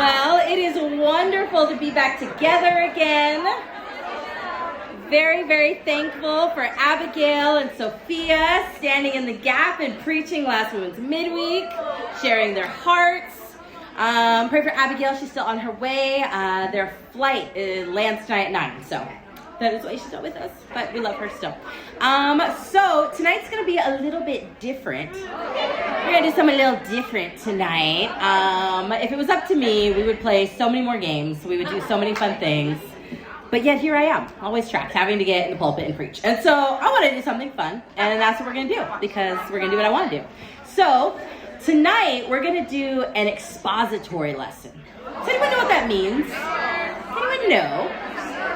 Well, it is wonderful to be back together again. Very, very thankful for Abigail and Sophia standing in the gap and preaching last Women's Midweek, sharing their hearts. Pray for Abigail, she's still on her way. Their flight lands tonight at 9, so that is why she's not with us, but we love her still. So tonight's going to be a little bit different. We're going to do something a little different tonight. If it was up to me, we would play so many more games. We would do so many fun things. But yet here I am, always trapped, having to get in the pulpit and preach. And so I want to do something fun, and that's what we're going to do, because we're going to do what I want to do. So tonight, we're going to do an expository lesson. Does anyone know what that means? Anyone know?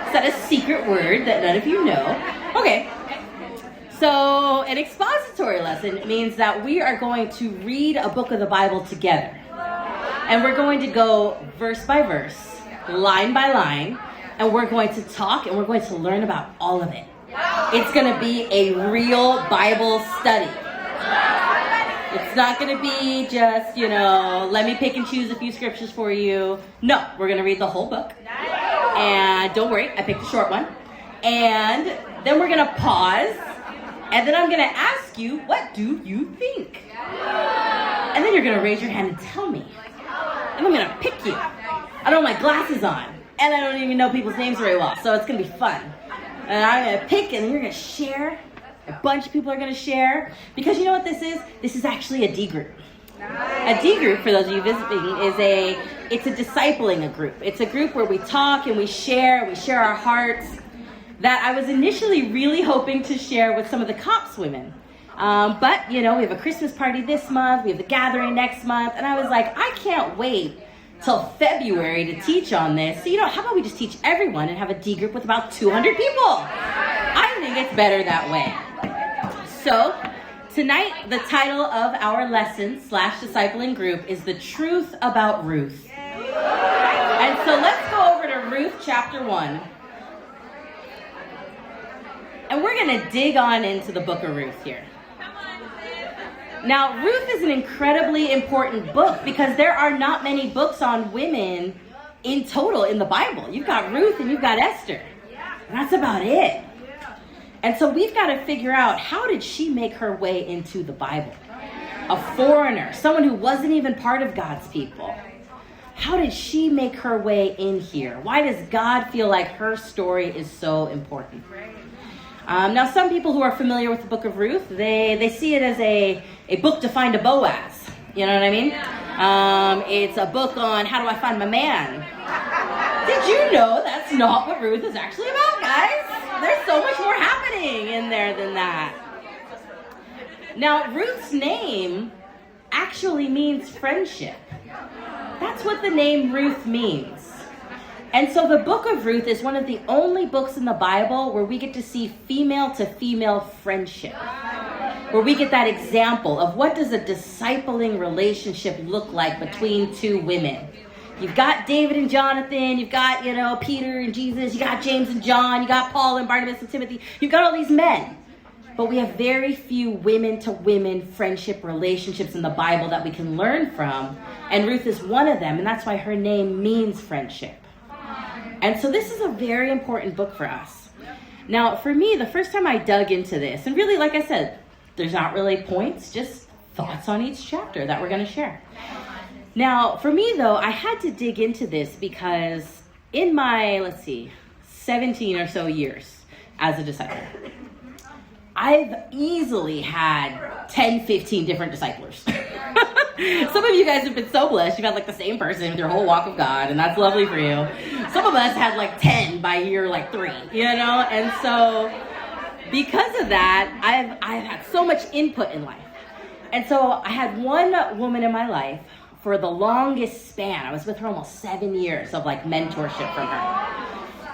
Is that a secret word that none of you know? Okay. So an expository lesson means that we are going to read a book of the Bible together. And we're going to go verse by verse, line by line, and we're going to talk and we're going to learn about all of it. It's going to be a real Bible study. It's not going to be just, let me pick and choose a few scriptures for you. No, we're going to read the whole book. And don't worry, I picked a short one. And then we're going to pause. And then I'm going to ask you, what do you think? And then you're going to raise your hand and tell me. And I'm going to pick you. I don't have my glasses on. And I don't even know people's names very well. So it's going to be fun. And I'm going to pick and you're going to share. A bunch of people are going to share. Because you know what this is? This is actually a D group. A D group, for those of you visiting, it's a discipling group. It's a group where we talk and we share our hearts. That I was initially really hoping to share with some of the COPS women. But, we have a Christmas party this month. We have the gathering next month. And I was like, I can't wait till February to teach on this. So, how about we just teach everyone and have a D group with about 200 people? I think it's better that way. So, tonight, the title of our lesson / discipling group is The Truth About Ruth. And so let's go over to Ruth chapter 1. And we're going to dig on into the book of Ruth here. Now, Ruth is an incredibly important book because there are not many books on women in total in the Bible. You've got Ruth and you've got Esther. And that's about it. And so we've got to figure out, how did she make her way into the Bible? A foreigner, someone who wasn't even part of God's people. How did she make her way in here? Why does God feel like her story is so important? Now, some people who are familiar with the book of Ruth, they see it as a book to find a Boaz. You know what I mean? It's a book on how do I find my man. Did you know that's not what Ruth is actually about, guys? There's so much more happening in there than that. Now, Ruth's name actually means friendship. That's what the name Ruth means. And so the book of Ruth is one of the only books in the Bible where we get to see female-to-female friendship. Where we get that example of what does a discipling relationship look like between two women. You've got David and Jonathan, you've got, Peter and Jesus, you got James and John, you got Paul and Barnabas and Timothy. You've got all these men. But we have very few women-to-women friendship relationships in the Bible that we can learn from. And Ruth is one of them, and that's why her name means friendship. And so this is a very important book for us. Now, for me, the first time I dug into this, and really, like I said, there's not really points, just thoughts on each chapter that we're going to share. Now, for me, though, I had to dig into this because in my, 17 or so years as a discipler, I've easily had 10, 15 different disciplers. Some of you guys have been so blessed. You've had the same person with your whole walk of God, and that's lovely for you. Some of us had 10 by year 3, And so because of that, I've had so much input in life. And so I had one woman in my life for the longest span. I was with her almost 7 years of mentorship from her.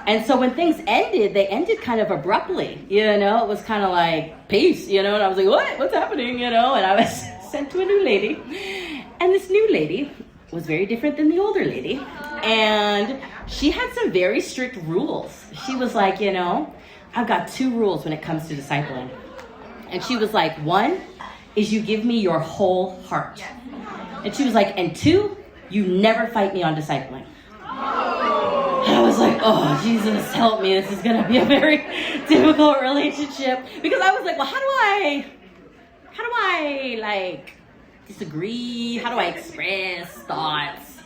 And so when things ended, they ended kind of abruptly, It was kind of like, peace, And I was like, what? What's happening, And I was sent to a new lady. And this new lady was very different than the older lady. And she had some very strict rules. She was like, I've got 2 rules when it comes to discipling. And she was like, 1 is you give me your whole heart. And she was like, and 2, you never fight me on discipling. I was like, oh, Jesus, help me. This is going to be a very difficult relationship. Because I was like, well, how do I like disagree? How do I express thoughts?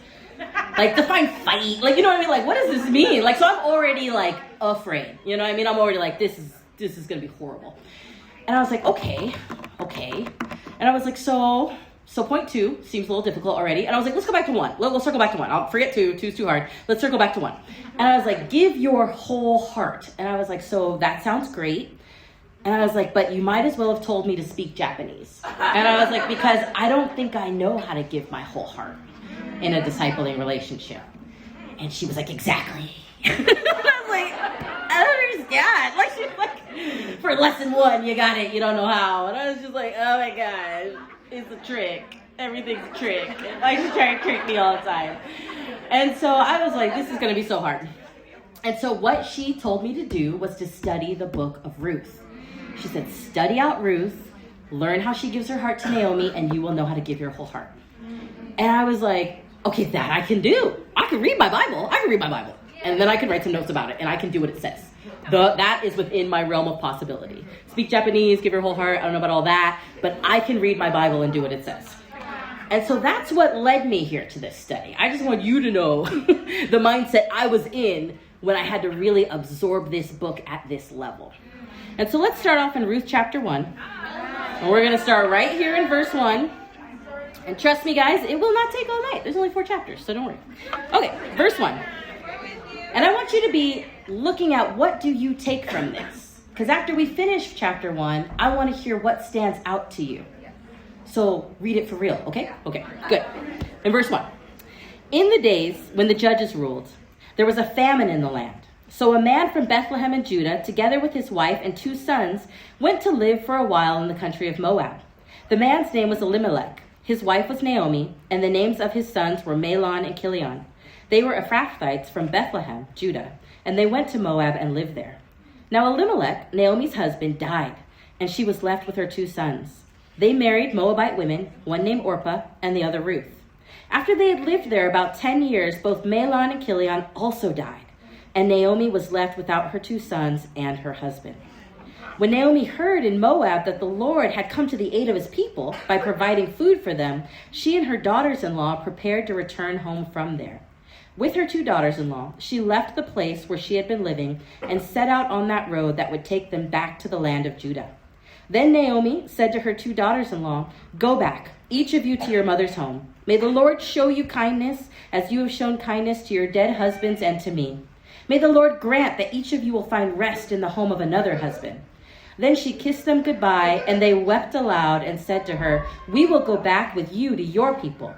Like define fight? Like, you know what I mean? Like, what does this mean? Like, so I'm already like afraid. You know what I mean? I'm already like, this is going to be horrible. And I was like, okay. And I was like, so point 2 seems a little difficult already. And I was like, let's go back to 1. We'll circle back to 1. I'll forget 2. 2's too hard. Let's circle back to 1. And I was like, give your whole heart. And I was like, so that sounds great. And I was like, but you might as well have told me to speak Japanese. And I was like, because I don't think I know how to give my whole heart in a discipling relationship. And she was like, exactly. I was like, I don't understand. Like, she's like, for lesson 1, you got it. You don't know how. And I was just like, oh my gosh. It's a trick. Everything's a trick. Like, she's trying to trick me all the time. And so I was like, this is going to be so hard. And so what she told me to do was to study the book of Ruth. She said, study out Ruth, learn how she gives her heart to Naomi, and you will know how to give your whole heart. And I was like, okay, that I can do. I can read my Bible. And then I can write some notes about it, and I can do what it says. That is within my realm of possibility. Speak Japanese, give your whole heart. I don't know about all that, but I can read my Bible and do what it says. And so that's what led me here to this study. I just want you to know the mindset I was in when I had to really absorb this book at this level. And so let's start off in Ruth chapter 1. And we're going to start right here in verse 1. And trust me, guys, it will not take all night. There's only 4 chapters, so don't worry. Okay, verse 1. And I want you to be looking at what do you take from this? Because after we finish chapter 1, I want to hear what stands out to you. So read it for real, okay? Okay, good. In verse 1. In the days when the judges ruled, there was a famine in the land. So a man from Bethlehem in Judah, together with his wife and 2 sons, went to live for a while in the country of Moab. The man's name was Elimelech. His wife was Naomi, and the names of his sons were Mahlon and Chilion. They were Ephrathites from Bethlehem, Judah, and they went to Moab and lived there. Now Elimelech, Naomi's husband, died, and she was left with her 2 sons. They married Moabite women, one named Orpah and the other Ruth. After they had lived there about 10 years, both Mahlon and Chilion also died, and Naomi was left without her 2 sons and her husband. When Naomi heard in Moab that the Lord had come to the aid of his people by providing food for them, she and her daughters-in-law prepared to return home from there. With her 2 daughters-in-law, she left the place where she had been living and set out on that road that would take them back to the land of Judah. Then Naomi said to her 2 daughters-in-law, "Go back, each of you to your mother's home. May the Lord show you kindness as you have shown kindness to your dead husbands and to me. May the Lord grant that each of you will find rest in the home of another husband." Then she kissed them goodbye, and they wept aloud and said to her, "We will go back with you to your people."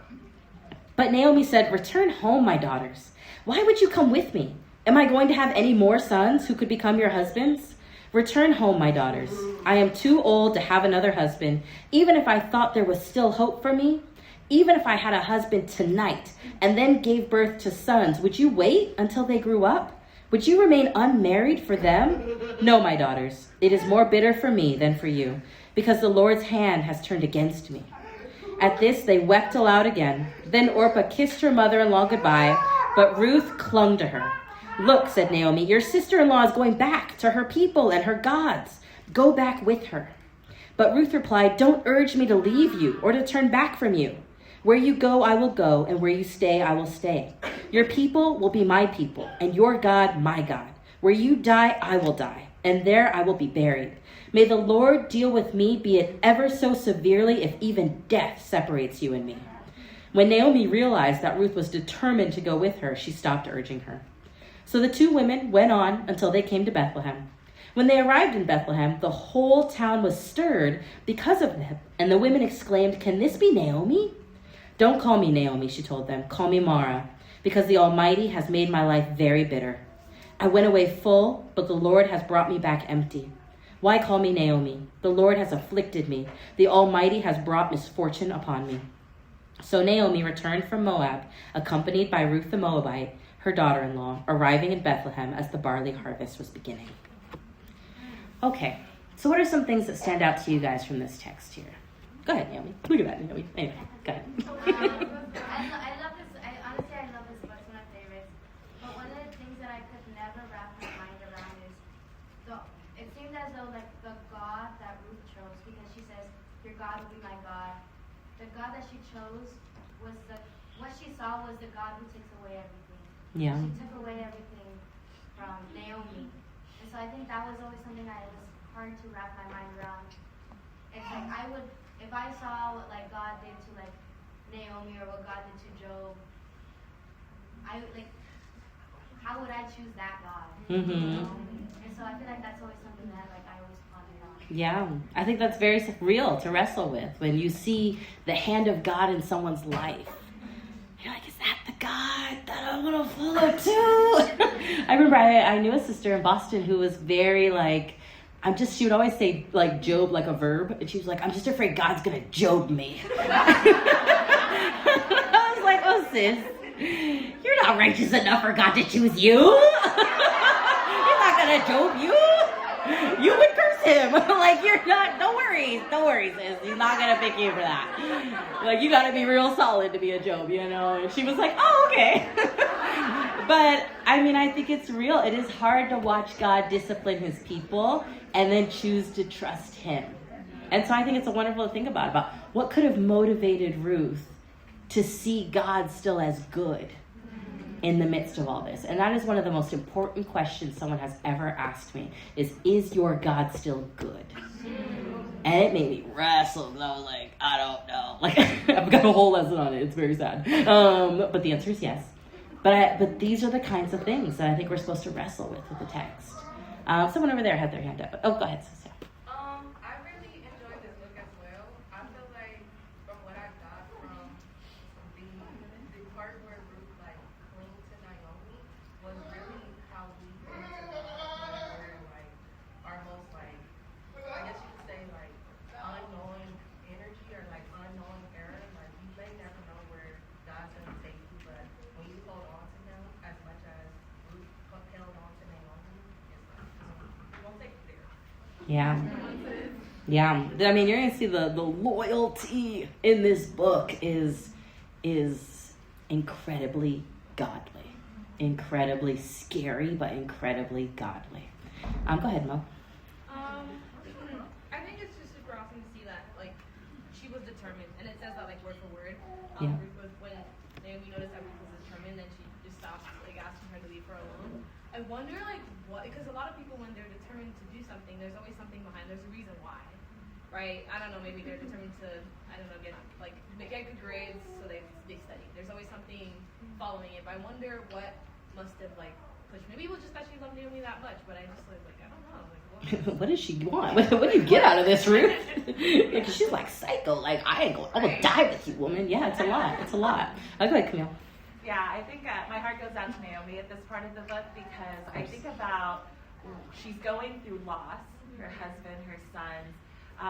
But Naomi said, "Return home, my daughters. Why would you come with me? Am I going to have any more sons who could become your husbands? Return home, my daughters. I am too old to have another husband, even if I thought there was still hope for me. Even if I had a husband tonight and then gave birth to sons, would you wait until they grew up? Would you remain unmarried for them? No, my daughters, it is more bitter for me than for you, because the Lord's hand has turned against me." At this, they wept aloud again. Then Orpah kissed her mother-in-law goodbye, but Ruth clung to her. "Look," said Naomi, "your sister-in-law is going back to her people and her gods. Go back with her." But Ruth replied, "Don't urge me to leave you or to turn back from you. Where you go, I will go, and where you stay, I will stay. Your people will be my people, and your God, my God. Where you die, I will die, and there I will be buried. May the Lord deal with me, be it ever so severely, if even death separates you and me." When Naomi realized that Ruth was determined to go with her, she stopped urging her. So the 2 women went on until they came to Bethlehem. When they arrived in Bethlehem, the whole town was stirred because of them, and the women exclaimed, "Can this be Naomi?" "Don't call me Naomi," she told them. "Call me Mara, because the Almighty has made my life very bitter. I went away full, but the Lord has brought me back empty. Why call me Naomi? The Lord has afflicted me. The Almighty has brought misfortune upon me." So Naomi returned from Moab, accompanied by Ruth the Moabite, her daughter-in-law, arriving in Bethlehem as the barley harvest was beginning. Okay, so what are some things that stand out to you guys from this text here? Go ahead, Naomi. Look at that, Naomi. Anyway, go ahead. I love this. your God will be my God. The God that she chose was what she saw was the God who takes away everything. Yeah. She took away everything from Naomi. And so I think that was always something that it was hard to wrap my mind around. It's like if I saw what like God did to like Naomi or what God did to Job, I would like, how would I choose that God? Mm-hmm. You know? And so I feel like that's always something that like I always pondered on. Yeah, I think that's very real to wrestle with when you see the hand of God in someone's life. You're like, is that the God that I want to follow too? I remember I knew a sister in Boston who was very like, she would always say like Job like a verb. And she was like, I'm just afraid God's going to Job me. I was like, oh sis, you're not righteous enough for God to choose you. He's not going to Job you. You would curse him. Like, you're not, don't worry, sis. He's not going to pick you for that. Like, you got to be real solid to be a Job, you know? And she was like, oh, okay. But, I mean, I think it's real. It is hard to watch God discipline his people and then choose to trust him. And so I think it's a wonderful thing about what could have motivated Ruth to see God still as good in the midst of all this. And that is one of the most important questions someone has ever asked me is your God still good? And it made me wrestle because I was like, I don't know. Like, I've got a whole lesson on it. It's very sad. But the answer is yes. But these are the kinds of things that I think we're supposed to wrestle with the text. Someone over there had their hand up. Oh, go ahead, sister. I really enjoyed this book as well. I feel like from what I got from the part where Ruth like clung to Naomi was really how we cling to God when we're like our most like, I guess you could say like unknowing energy or like unknowing error. Like you may never know where God's gonna take you, but when you hold on to him as much as Ruth held on to Naomi, it's like you won't take it there. Yeah. Yeah. I mean, you're going to see the loyalty in this book is incredibly godly. Incredibly scary, but incredibly godly. Go ahead, Mo. I think it's just super awesome to see that, like, she was determined. And it says that, like, word for word. Yeah. Ruth was, when Naomi noticed that Ruth was determined, then she just stopped, like, asking her to leave her alone. I wonder, like, what, because a lot of people, when they're determined to do something, there's always something behind, there's a reason why, right? I don't know, maybe they're determined to, I don't know, get good grades, so they study. There's always something following it, but I wonder what must have, like, pushed, maybe it was just that she loved Naomi that much, but I just was like, I don't know, like, What does she want? What do you get out of this, Ruth? Because she's like psycho, like, I'm gonna die with you, woman. Yeah, it's a lot. It's a lot. Go ahead, Camille. Yeah, I think my heart goes out to Naomi at this part of the book because I think about she's going through loss, her husband, her sons,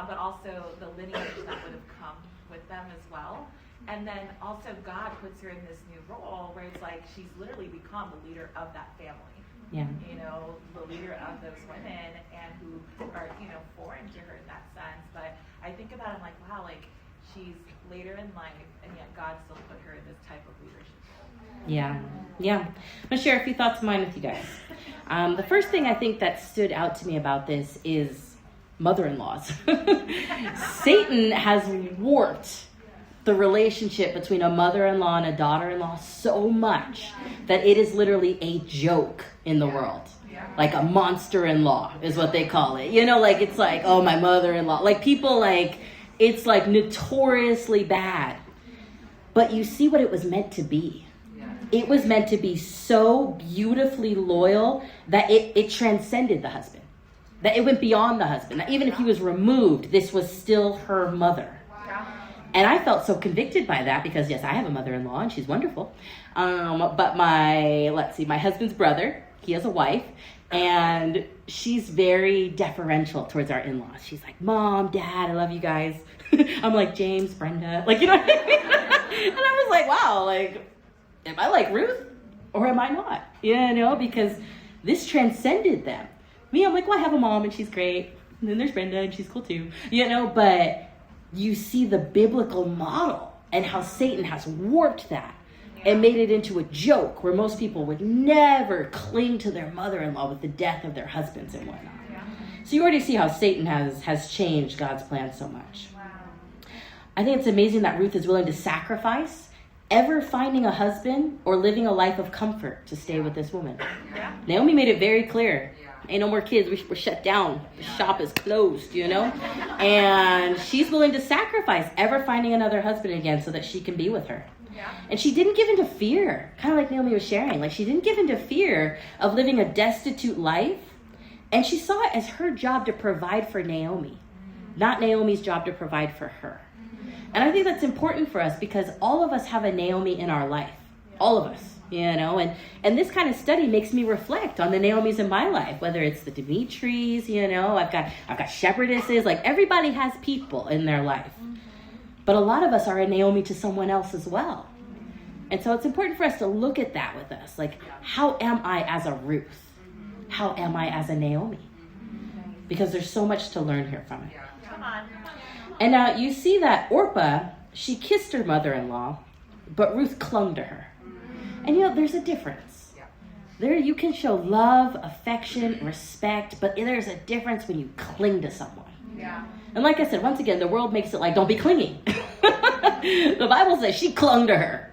but also the lineage that would have come with them as well. And then also God puts her in this new role where it's like she's literally become the leader of that family. Yeah. You know, the leader of those women and who are, you know, foreign to her in that sense. But I think about it, I'm like, wow, like she's later in life and yet God still put her in this type of leadership. Yeah. I'm going to share a few thoughts of mine with you guys. The first thing I think that stood out to me about this is mother-in-laws. Satan has warped the relationship between a mother-in-law and a daughter-in-law so much that it is literally a joke in the world. Like a monster-in-law is what they call it. You know, like it's like, oh, my mother-in-law. Like people like, it's like notoriously bad. But you see what it was meant to be. It was meant to be so beautifully loyal that it transcended the husband. That it went beyond the husband. That even if he was removed, this was still her mother. And I felt so convicted by that because, yes, I have a mother-in-law and she's wonderful. But my husband's brother, he has a wife, and she's very deferential towards our in-laws. She's like, Mom, Dad, I love you guys. I'm like, James, Brenda, like, you know what I mean? And I was like, wow, like, am I like Ruth or am I not? You know, because this transcended them. Me, I'm like, well, I have a mom and she's great. And then there's Brenda and she's cool too. You know, but you see the biblical model and how Satan has warped that and made it into a joke where most people would never cling to their mother-in-law with the death of their husbands and whatnot. So you already see how Satan has changed God's plan so much. I think it's amazing that Ruth is willing to sacrifice ever finding a husband or living a life of comfort to stay with this woman. Yeah. Naomi made it very clear. Ain't no more kids. We're shut down. The shop is closed, you know? And she's willing to sacrifice ever finding another husband again so that she can be with her. Yeah. And she didn't give into fear, kind of like Naomi was sharing. Like, she didn't give into fear of living a destitute life. And she saw it as her job to provide for Naomi, not Naomi's job to provide for her. And I think that's important for us because all of us have a Naomi in our life. All of us, you know. And this kind of study makes me reflect on the Naomis in my life, whether it's the Dimitris, you know. I've got shepherdesses. Like, everybody has people in their life. But a lot of us are a Naomi to someone else as well. And so it's important for us to look at that with us. Like, how am I as a Ruth? How am I as a Naomi? Because there's so much to learn here from it. Come on. And now you see that Orpah, she kissed her mother-in-law, but Ruth clung to her. And you know, there's a difference. There you can show love, affection, respect, but there's a difference when you cling to someone. Yeah. And like I said, once again, the world makes it like, don't be clinging. The Bible says she clung to her.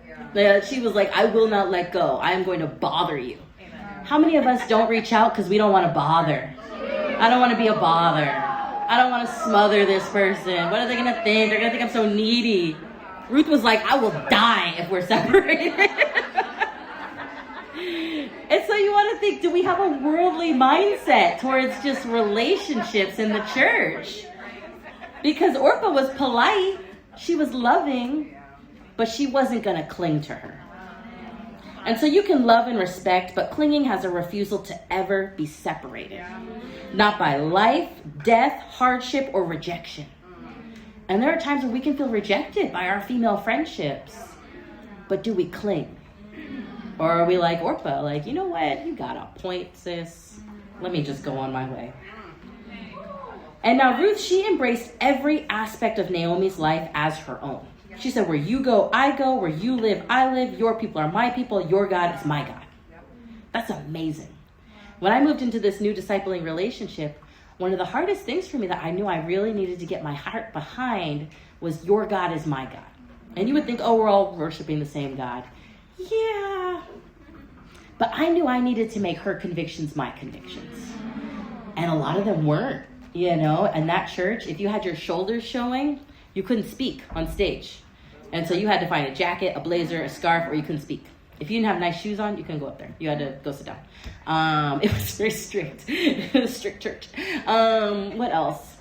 She was like, I will not let go. I am going to bother you. Amen. How many of us don't reach out because we don't want to bother? I don't want to be a bother. I don't want to smother this person. What are they going to think? They're going to think I'm so needy. Ruth was like, I will die if we're separated. And so you want to think, do we have a worldly mindset towards just relationships in the church? Because Orpah was polite. She was loving, but she wasn't going to cling to her. And so you can love and respect, but clinging has a refusal to ever be separated. Not by life, death, hardship, or rejection. And there are times when we can feel rejected by our female friendships. But do we cling? Or are we like Orpah, like, you know what? You got a point, sis. Let me just go on my way. And now Ruth, she embraced every aspect of Naomi's life as her own. She said, where you go, I go. Where you live, I live. Your people are my people. Your God is my God. That's amazing. When I moved into this new discipling relationship, one of the hardest things for me that I knew I really needed to get my heart behind was your God is my God. And you would think, oh, we're all worshiping the same God. Yeah. But I knew I needed to make her convictions my convictions. And a lot of them weren't, you know. And that church, if you had your shoulders showing, you couldn't speak on stage. And so you had to find a jacket, a blazer, a scarf, or you couldn't speak. If you didn't have nice shoes on, you couldn't go up there. You had to go sit down. It was very strict. It was a strict church. What else?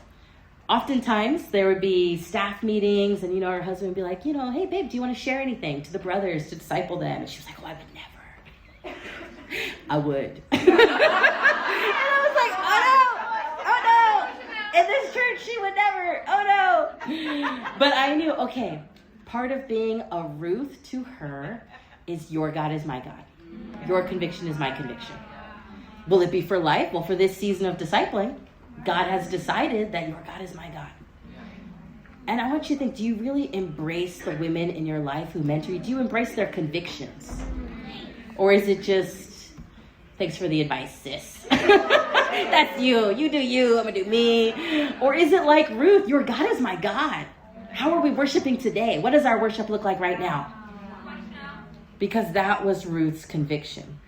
Oftentimes, there would be staff meetings, and, you know, her husband would be like, you know, hey, babe, do you want to share anything to the brothers to disciple them? And she was like, oh, I would never. I would. And I was like, oh, no. In this church, she would never. Oh, no. But I knew, okay, part of being a Ruth to her is your God is my God. Your conviction is my conviction. Will it be for life? Well, for this season of discipling, God has decided that your God is my God. And I want you to think, do you really embrace the women in your life who mentor you? Do you embrace their convictions? Or is it just, thanks for the advice, sis. That's you. You do you. I'm going to do me. Or is it like Ruth, your God is my God. How are we worshiping today? What does our worship look like right now? Because that was Ruth's conviction.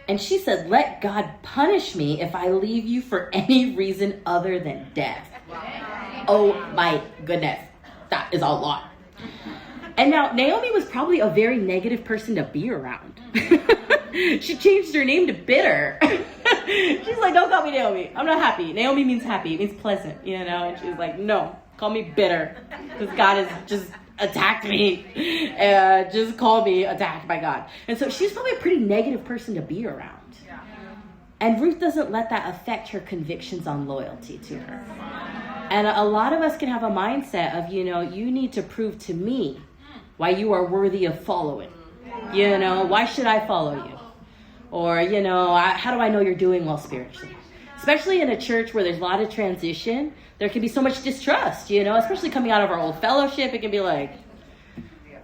And she said, let God punish me if I leave you for any reason other than death. Oh my goodness. That is a lot. And now Naomi was probably a very negative person to be around. She changed her name to Bitter. She's like, don't call me Naomi. I'm not happy. Naomi means happy. It means pleasant, you know? And she's like, no, call me Bitter. Because God has just attacked me. Just call me attacked by God. And so she's probably a pretty negative person to be around. And Ruth doesn't let that affect her convictions on loyalty to her. And a lot of us can have a mindset of, you know, you need to prove to me why you are worthy of following. You know, why should I follow you? Or, you know, how do I know you're doing well spiritually? Especially in a church where there's a lot of transition, there can be so much distrust, you know, especially coming out of our old fellowship. It can be like,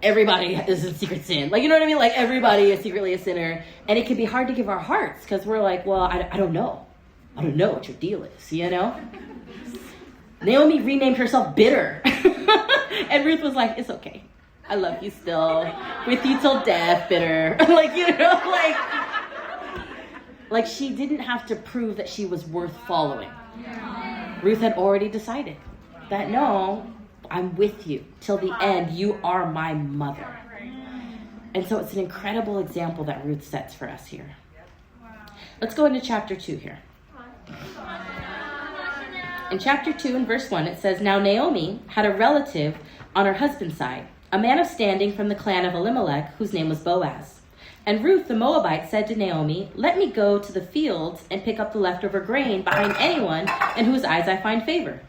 everybody is in secret sin. Like, you know what I mean? Like, everybody is secretly a sinner. And it can be hard to give our hearts because we're like, well, I don't know. I don't know what your deal is, you know? Naomi renamed herself Bitter. And Ruth was like, it's okay. I love you still. With you till death, bitter. Like she didn't have to prove that she was worth following. Ruth had already decided that no, I'm with you till the end. You are my mother. And so it's an incredible example that Ruth sets for us here. Let's go into chapter 2 here. In chapter 2 and verse 1, it says, Now Naomi had a relative on her husband's side, a man of standing from the clan of Elimelech, whose name was Boaz. And Ruth the Moabite said to Naomi, Let me go to the fields and pick up the leftover grain behind anyone in whose eyes I find favor.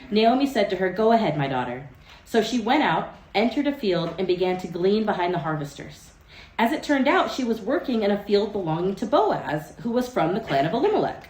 Naomi said to her, Go ahead, my daughter. So she went out, entered a field, and began to glean behind the harvesters. As it turned out, she was working in a field belonging to Boaz, who was from the clan of Elimelech.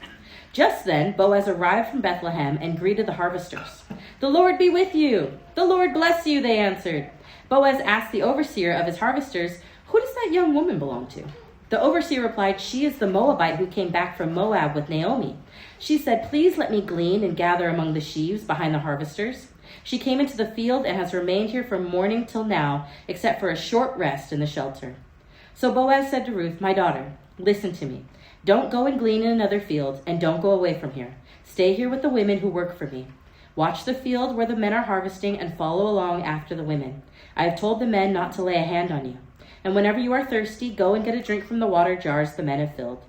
Just then, Boaz arrived from Bethlehem and greeted the harvesters. The Lord be with you. The Lord bless you, they answered. Boaz asked the overseer of his harvesters, Who does that young woman belong to? The overseer replied, She is the Moabite who came back from Moab with Naomi. She said, Please let me glean and gather among the sheaves behind the harvesters. She came into the field and has remained here from morning till now, except for a short rest in the shelter. So Boaz said to Ruth, My daughter, listen to me. Don't go and glean in another field, and don't go away from here. Stay here with the women who work for me. Watch the field where the men are harvesting and follow along after the women. I have told the men not to lay a hand on you. And whenever you are thirsty, go and get a drink from the water jars the men have filled.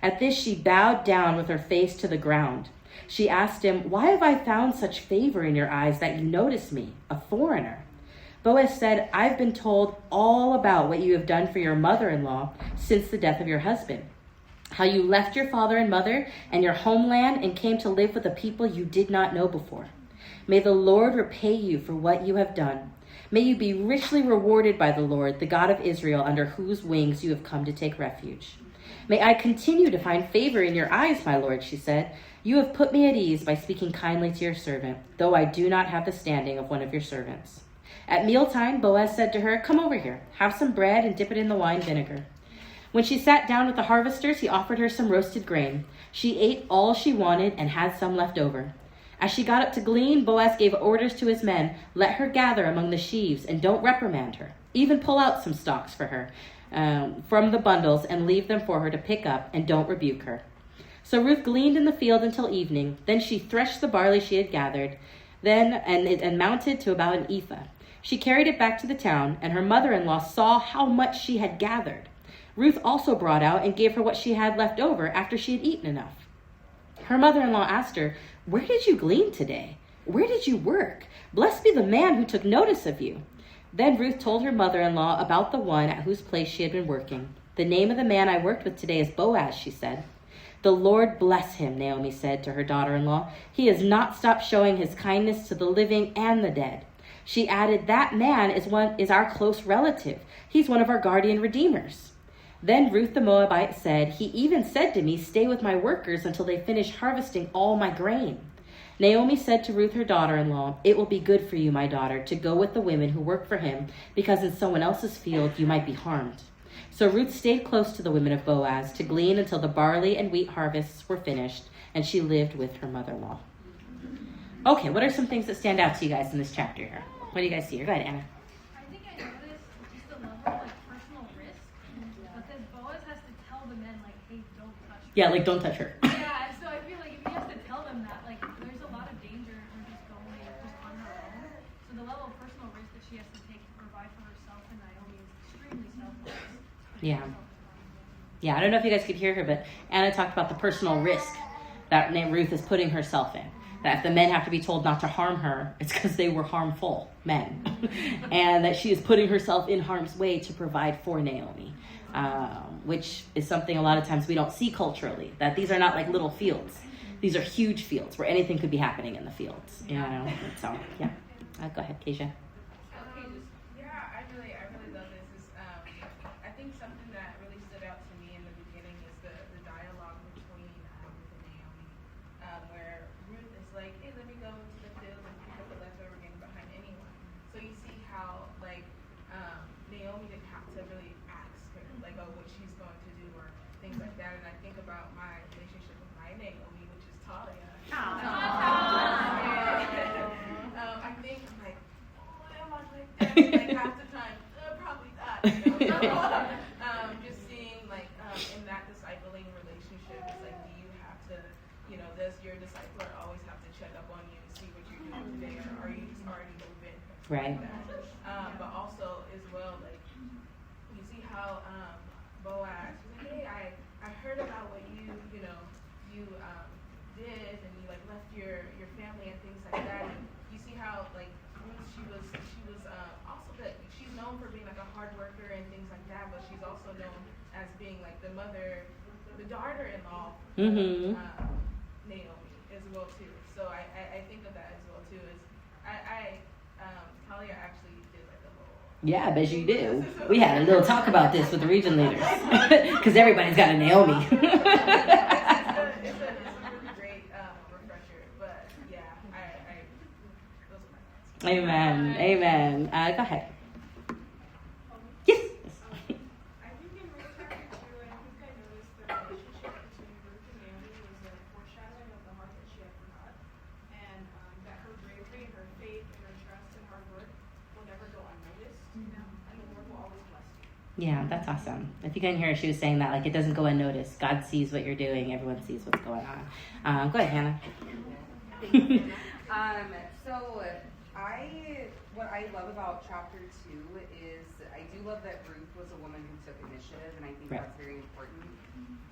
At this she bowed down with her face to the ground. She asked him, Why have I found such favor in your eyes that you notice me, a foreigner? Boaz said, I've been told all about what you have done for your mother-in-law since the death of your husband. How you left your father and mother and your homeland and came to live with a people you did not know before. May the Lord repay you for what you have done. May you be richly rewarded by the Lord, the God of Israel, under whose wings you have come to take refuge. May I continue to find favor in your eyes, my Lord, she said. You have put me at ease by speaking kindly to your servant, though I do not have the standing of one of your servants. At mealtime, Boaz said to her, Come over here, have some bread and dip it in the wine vinegar. When she sat down with the harvesters, he offered her some roasted grain. She ate all she wanted and had some left over. As she got up to glean, Boaz gave orders to his men, Let her gather among the sheaves and don't reprimand her. Even pull out some stalks for her from the bundles and leave them for her to pick up, and don't rebuke her. So Ruth gleaned in the field until evening. Then she threshed the barley she had gathered, and mounted to about an ephah. She carried it back to the town, and her mother-in-law saw how much she had gathered. Ruth also brought out and gave her what she had left over after she had eaten enough. Her mother-in-law asked her, Where did you glean today? Where did you work? Blessed be the man who took notice of you. Then Ruth told her mother-in-law about the one at whose place she had been working. The name of the man I worked with today is Boaz, she said. The Lord bless him, Naomi said to her daughter-in-law. He has not stopped showing his kindness to the living and the dead. She added, That man is our close relative. He's one of our guardian redeemers. Then Ruth the Moabite said, He even said to me, Stay with my workers until they finish harvesting all my grain. Naomi said to Ruth, her daughter-in-law, It will be good for you, my daughter, to go with the women who work for him, because in someone else's field you might be harmed. So Ruth stayed close to the women of Boaz to glean until the barley and wheat harvests were finished, and she lived with her mother-in-law. Okay, what are some things that stand out to you guys in this chapter here? What do you guys see here? Go ahead, Anna. I think I noticed just the level of personal risk, because Boaz has to tell the men, like, hey, don't touch her. Yeah, like, don't touch her. Yeah, so I feel like if he has to tell them that, like, there's a lot of danger in her just going just on her own. So the level of personal risk that she has to take to provide for herself and Naomi is extremely selfless. Yeah. Yeah, I don't know if you guys could hear her, but Anna talked about the personal risk that Ruth is putting herself in. That if the men have to be told not to harm her, it's because they were harmful men. And that she is putting herself in harm's way to provide for Naomi, which is something a lot of times we don't see culturally, that these are not like little fields. These are huge fields where anything could be happening in the fields. You know? So, yeah. Go ahead, Keisha. I really love this. I think something that really stood out to me in the beginning is the dialogue between Ruth and Naomi, where Ruth is like, hey, let me go into the field and pick up the leftover grain behind anyone. So you see how, like, Naomi didn't have to really ask her, like, oh, what she's going to do or things like that. And I think about my relationship with my Naomi, which is Talia. I think, like, already moving. Right. But also as well, like you see how Boaz, he's like, hey, I heard about what you did, and you like left your family and things like that. And you see how like Ruth, she was also that she's known for being like a hard worker and things like that, but she's also known as being like the daughter-in-law Mm-hmm. Naomi as well too. So I think of that as well too. Is Talia actually did like a little. Yeah, I bet you do. We had a little talk about this with the region leaders because everybody's got a Naomi. It's a really great refresher, but yeah, those are my thoughts. Amen. Amen. Go ahead. Yes. I think in Ruth chapter 2, I think I noticed the relationship between Ruth and Naomi was a foreshadowing of the heart that she had for God, and that her bravery and her faith and her trust and hard work will never go unnoticed, and the Lord will always bless you. Yeah, that's awesome. If you couldn't hear her, she was saying that like it doesn't go unnoticed. God sees what you're doing. Everyone sees what's going on. Go ahead, Hannah. What I love about chapter 2 is I do love that Ruth was a woman who took initiative, and I think Right. that's very important.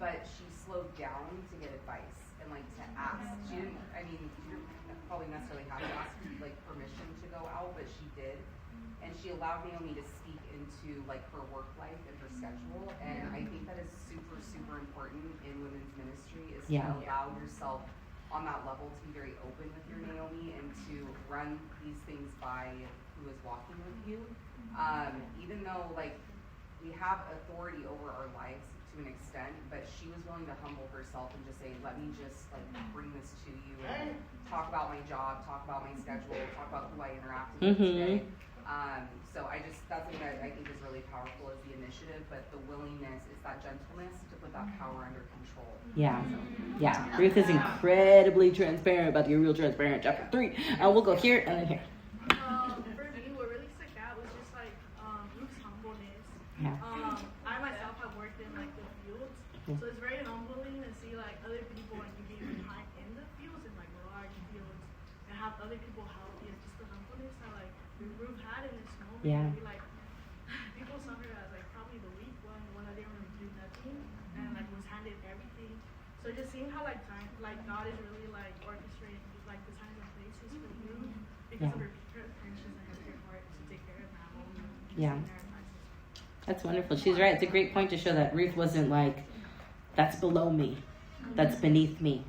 But she slowed down to get advice and like to ask. She didn't. I mean, you probably necessarily have to ask like permission to go out, but she did, and she allowed Naomi to speak into like her work life and her schedule. And I think that is super, super important in women's ministry is Yeah. to allow yourself on that level to be very open with your Naomi and to run these things by who is walking with you. Even though like we have authority over our lives to an extent, but she was willing to humble herself and just say, let me just like bring this to you and talk about my job, talk about my schedule, talk about who I interacted with today. So that's something that I think is really powerful is the initiative, but the willingness is that gentleness to put that power under control. Yeah. Yeah. Ruth is incredibly transparent, about to get real transparent. Chapter 3. We'll go here and then here. For me, what really stuck out was just like Ruth's humbleness. Yeah. I myself have worked in like the fields, so it's very humbling to see like other people like you being behind in the fields and like large fields, and have other people help you. Just the humbleness that like Ruth had in this moment. Yeah. Maybe, like people saw her as like probably the weak one, the one that didn't really do nothing, and like was handed everything. So just seeing how like God is really like orchestrating like the times and places for Ruth because of her friendships and her pure heart to take care of that moment. Yeah. That's wonderful. She's right. It's a great point to show that Ruth wasn't like, that's below me. That's beneath me.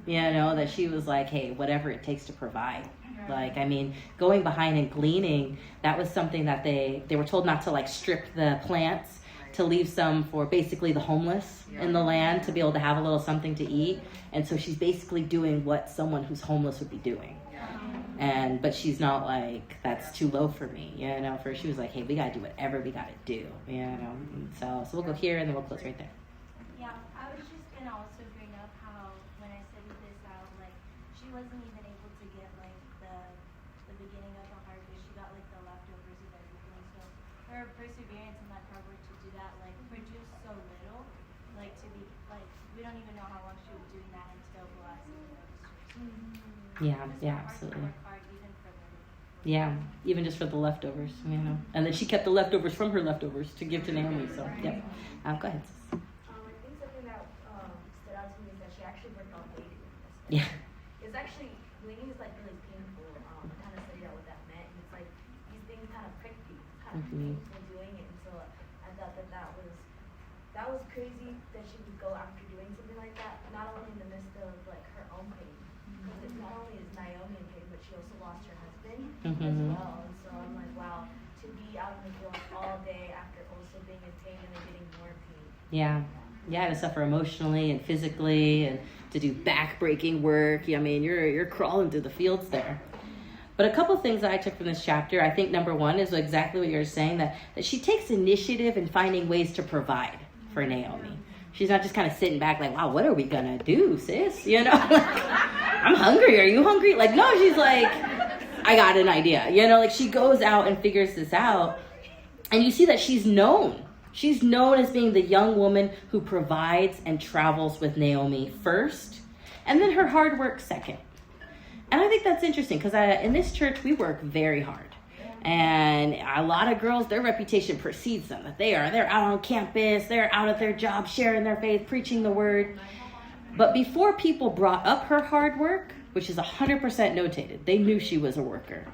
You know, that she was like, hey, whatever it takes to provide. Like, I mean, going behind and gleaning, that was something that they were told not to like strip the plants, to leave some for basically the homeless in the land to be able to have a little something to eat. And so she's basically doing what someone who's homeless would be doing. But she's not like, that's too low for me, you know. She was like, hey, we gotta do whatever we gotta do, you know. And so we'll go here and then we'll close right there. Yeah, I was just gonna also bring up how when I studied this out, like she wasn't even able to get like the beginning of the harvest. She got like the leftovers of everything. So her perseverance and like hard work to do that, like produced so little, like to be like we don't even know how long she was doing that until the last Yeah, absolutely. Yeah, even just for the leftovers, you know. And then she kept the leftovers from her leftovers to give to Naomi. So, yep. Go ahead. I think something that stood out to me is that she actually worked all day doing this. Yeah. It's actually, bleeding is like really painful. I kind of studied out what that meant. And it's like these things kind of pricked you. It's kind of painful doing it. And so I thought that was crazy that she would go after doing something like that, not only in the midst of like her own pain. Because it not only is Naomi in pain, but she also lost her husband as well. And so I'm like, wow, to be out in the field all day after also being in pain and then getting more pain. Yeah, to suffer emotionally and physically and to do back-breaking work. I mean, you're crawling through the fields there. But a couple things that I took from this chapter, I think number one is exactly what you're saying, that she takes initiative in finding ways to provide for Naomi. She's not just kind of sitting back like, wow, what are we going to do, sis? You know, I'm hungry. Are you hungry? Like, no, she's like, I got an idea. You know, like she goes out and figures this out. And you see that she's known. She's known as being the young woman who provides and travels with Naomi first, and then her hard work second. And I think that's interesting because in this church, we work very hard. And a lot of girls, their reputation precedes them, that they're out on campus, they're out at their job, sharing their faith, preaching the word. But before people brought up her hard work, which is 100% notated, they knew she was a worker,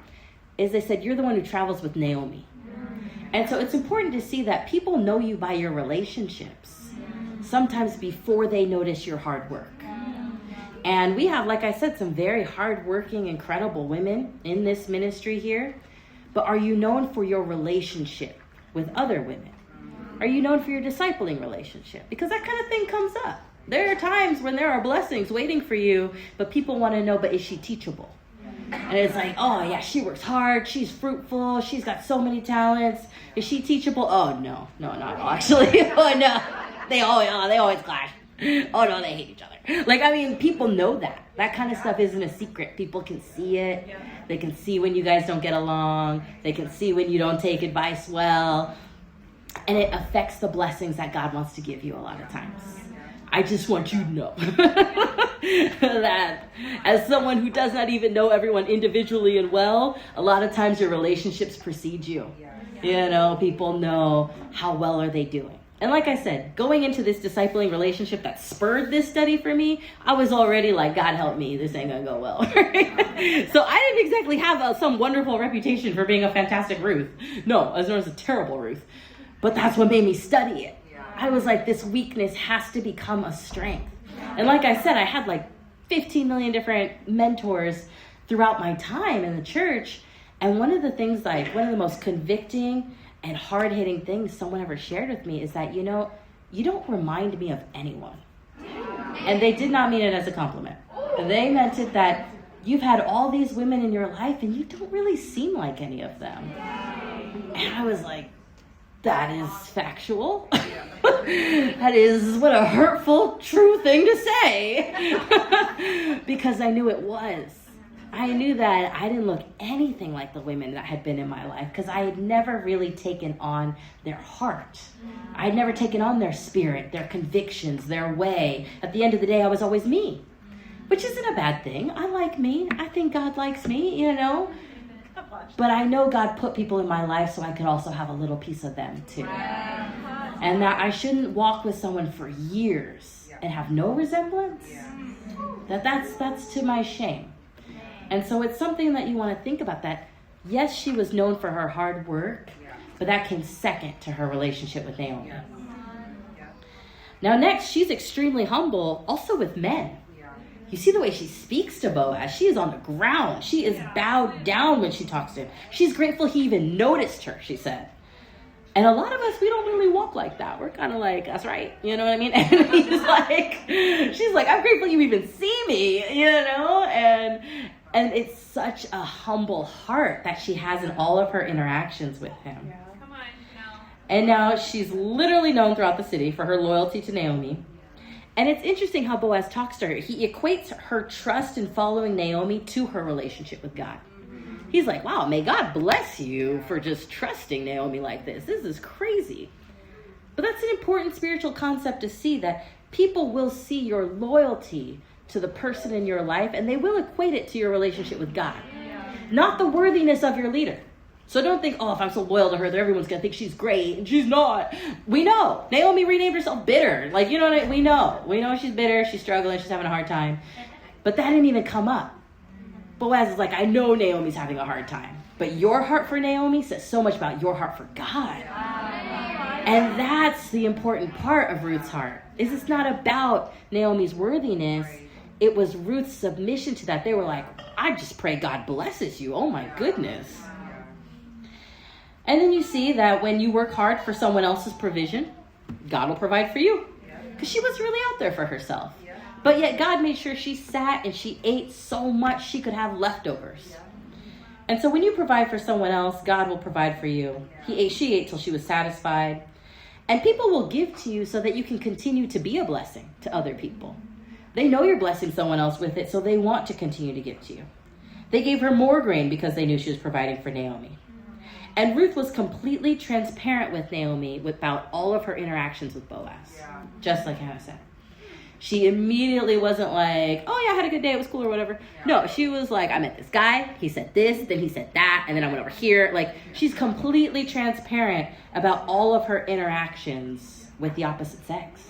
is they said, you're the one who travels with Naomi. And so it's important to see that people know you by your relationships, sometimes before they notice your hard work. And we have, like I said, some very hardworking, incredible women in this ministry here. But are you known for your relationship with other women? Are you known for your discipling relationship? Because that kind of thing comes up. There are times when there are blessings waiting for you, but people want to know, but is she teachable? And it's like, oh yeah, she works hard, she's fruitful, she's got so many talents. Is she teachable? Oh no, not at all, actually. Oh no, they always clash. Oh no, they hate each other. Like, I mean, people know that. That kind of stuff isn't a secret. People can see it. They can see when you guys don't get along. They can see when you don't take advice well. And it affects the blessings that God wants to give you a lot of times. I just want you to know that as someone who does not even know everyone individually and well, a lot of times your relationships precede you. You know, people know how well are they doing. And like I said, going into this discipling relationship that spurred this study for me, I was already like, God help me, this ain't gonna go well. So I didn't exactly have some wonderful reputation for being a fantastic Ruth. No, I was a terrible Ruth. But that's what made me study it. I was like, this weakness has to become a strength. And like I said, I had like 15 million different mentors throughout my time in the church. And one of the most convicting and hard-hitting things someone ever shared with me is that, you know, you don't remind me of anyone. And they did not mean it as a compliment. They meant it that you've had all these women in your life and you don't really seem like any of them. And I was like, that is factual. That is what a hurtful, true thing to say. Because I knew it was. I knew that I didn't look anything like the women that had been in my life because I had never really taken on their heart. I had never taken on their spirit, their convictions, their way. At the end of the day, I was always me, which isn't a bad thing. I like me. I think God likes me, you know. But I know God put people in my life so I could also have a little piece of them too. And that I shouldn't walk with someone for years and have no resemblance. That's to my shame. And so it's something that you want to think about, that yes, she was known for her hard work, but that came second to her relationship with Naomi. Now next, she's extremely humble also with men. You see the way she speaks to Boaz. She is on the ground. She is bowed down when she talks to him. She's grateful he even noticed her, she said. And a lot of us, we don't really walk like that. We're kind of like, that's right. You know what I mean? And she's like, I'm grateful you even see me, you know? And it's such a humble heart that she has in all of her interactions with him. Come on, Chenelle. And now she's literally known throughout the city for her loyalty to Naomi. And it's interesting how Boaz talks to her. He equates her trust in following Naomi to her relationship with God. He's like, wow, may God bless you for just trusting Naomi like this. This is crazy. But that's an important spiritual concept to see, that people will see your loyalty to the person in your life, and they will equate it to your relationship with God, not the worthiness of your leader. So don't think, oh, if I'm so loyal to her, that everyone's going to think she's great, and she's not. We know. Naomi renamed herself bitter. Like, you know what I mean? We know. We know she's bitter, she's struggling, she's having a hard time. But that didn't even come up. Boaz is like, I know Naomi's having a hard time, but your heart for Naomi says so much about your heart for God. And that's the important part of Ruth's heart. Is it's not about Naomi's worthiness. It was Ruth's submission to that. They were like, I just pray God blesses you. Oh my goodness. And then you see that when you work hard for someone else's provision, God will provide for you. Because she was really out there for herself. But yet God made sure she sat and she ate so much she could have leftovers. And so when you provide for someone else, God will provide for you. She ate till she was satisfied. And people will give to you so that you can continue to be a blessing to other people. They know you're blessing someone else with it, so they want to continue to give to you. They gave her more grain because they knew she was providing for Naomi. And Ruth was completely transparent with Naomi about all of her interactions with Boaz, just like Hannah said. She immediately wasn't like, oh yeah, I had a good day, it was cool or whatever. No, she was like, I met this guy, he said this, then he said that, and then I went over here. Like, she's completely transparent about all of her interactions with the opposite sex.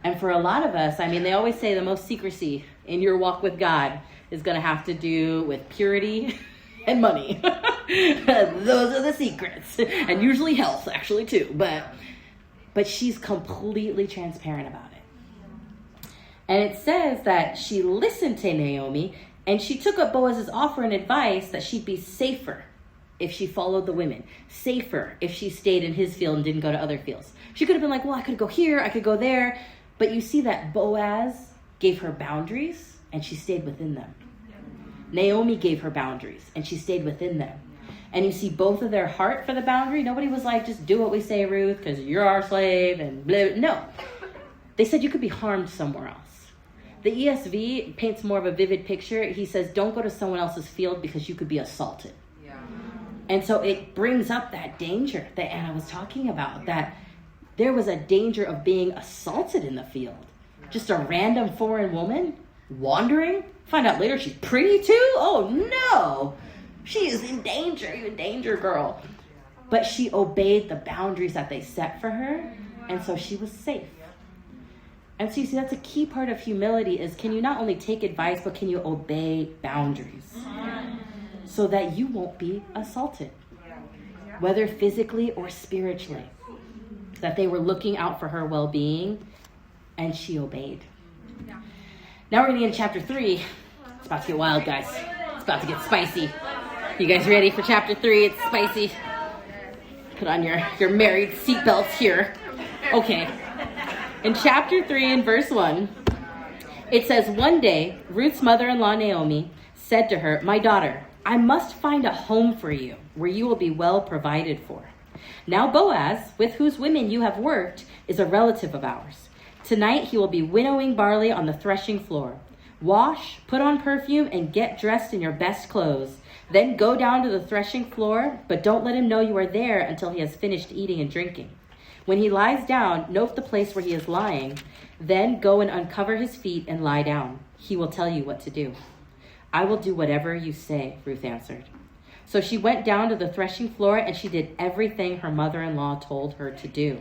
And for a lot of us, I mean, they always say the most secrecy in your walk with God is going to have to do with purity and money. Those are the secrets. And usually health, actually, too. But she's completely transparent about it. And it says that she listened to Naomi, and she took up Boaz's offer and advice that she'd be safer if she followed the women, safer if she stayed in his field and didn't go to other fields. She could have been like, well, I could go here, I could go there. But you see that Boaz gave her boundaries, and she stayed within them. Naomi gave her boundaries, and she stayed within them. And you see both of their heart for the boundary. Nobody was like, just do what we say, Ruth, because you're our slave, and blah. No. They said you could be harmed somewhere else. The ESV paints more of a vivid picture. He says, don't go to someone else's field because you could be assaulted. Yeah. And so it brings up that danger that Anna was talking about, that there was a danger of being assaulted in the field. Just a random foreign woman wandering. Find out later she's pretty too? Oh no! She is in danger. You're in danger, girl. But she obeyed the boundaries that they set for her, and so she was safe. And so you see, that's a key part of humility is, can you not only take advice, but can you obey boundaries so that you won't be assaulted, whether physically or spiritually. That they were looking out for her well-being, and she obeyed. Now we're going to get into chapter 3. It's about to get wild, guys. It's about to get spicy. You guys ready for chapter 3? It's spicy. Put on your married seatbelts here. Okay. In chapter 3 and verse 1, it says, one day, Ruth's mother-in-law Naomi said to her, my daughter, I must find a home for you where you will be well provided for. Now Boaz, with whose women you have worked, is a relative of ours. Tonight he will be winnowing barley on the threshing floor. Wash, put on perfume, and get dressed in your best clothes. Then go down to the threshing floor, but don't let him know you are there until he has finished eating and drinking. When he lies down, note the place where he is lying. Then go and uncover his feet and lie down. He will tell you what to do. I will do whatever you say, Ruth answered. So she went down to the threshing floor, and she did everything her mother-in-law told her to do.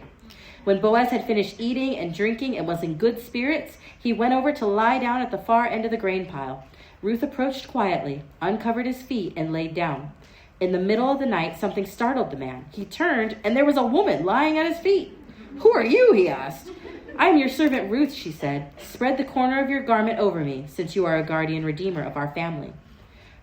When Boaz had finished eating and drinking and was in good spirits, he went over to lie down at the far end of the grain pile. Ruth approached quietly, uncovered his feet, and laid down. In the middle of the night, something startled the man. He turned, and there was a woman lying at his feet. Who are you? He asked. I am your servant Ruth, she said. Spread the corner of your garment over me, since you are a guardian redeemer of our family.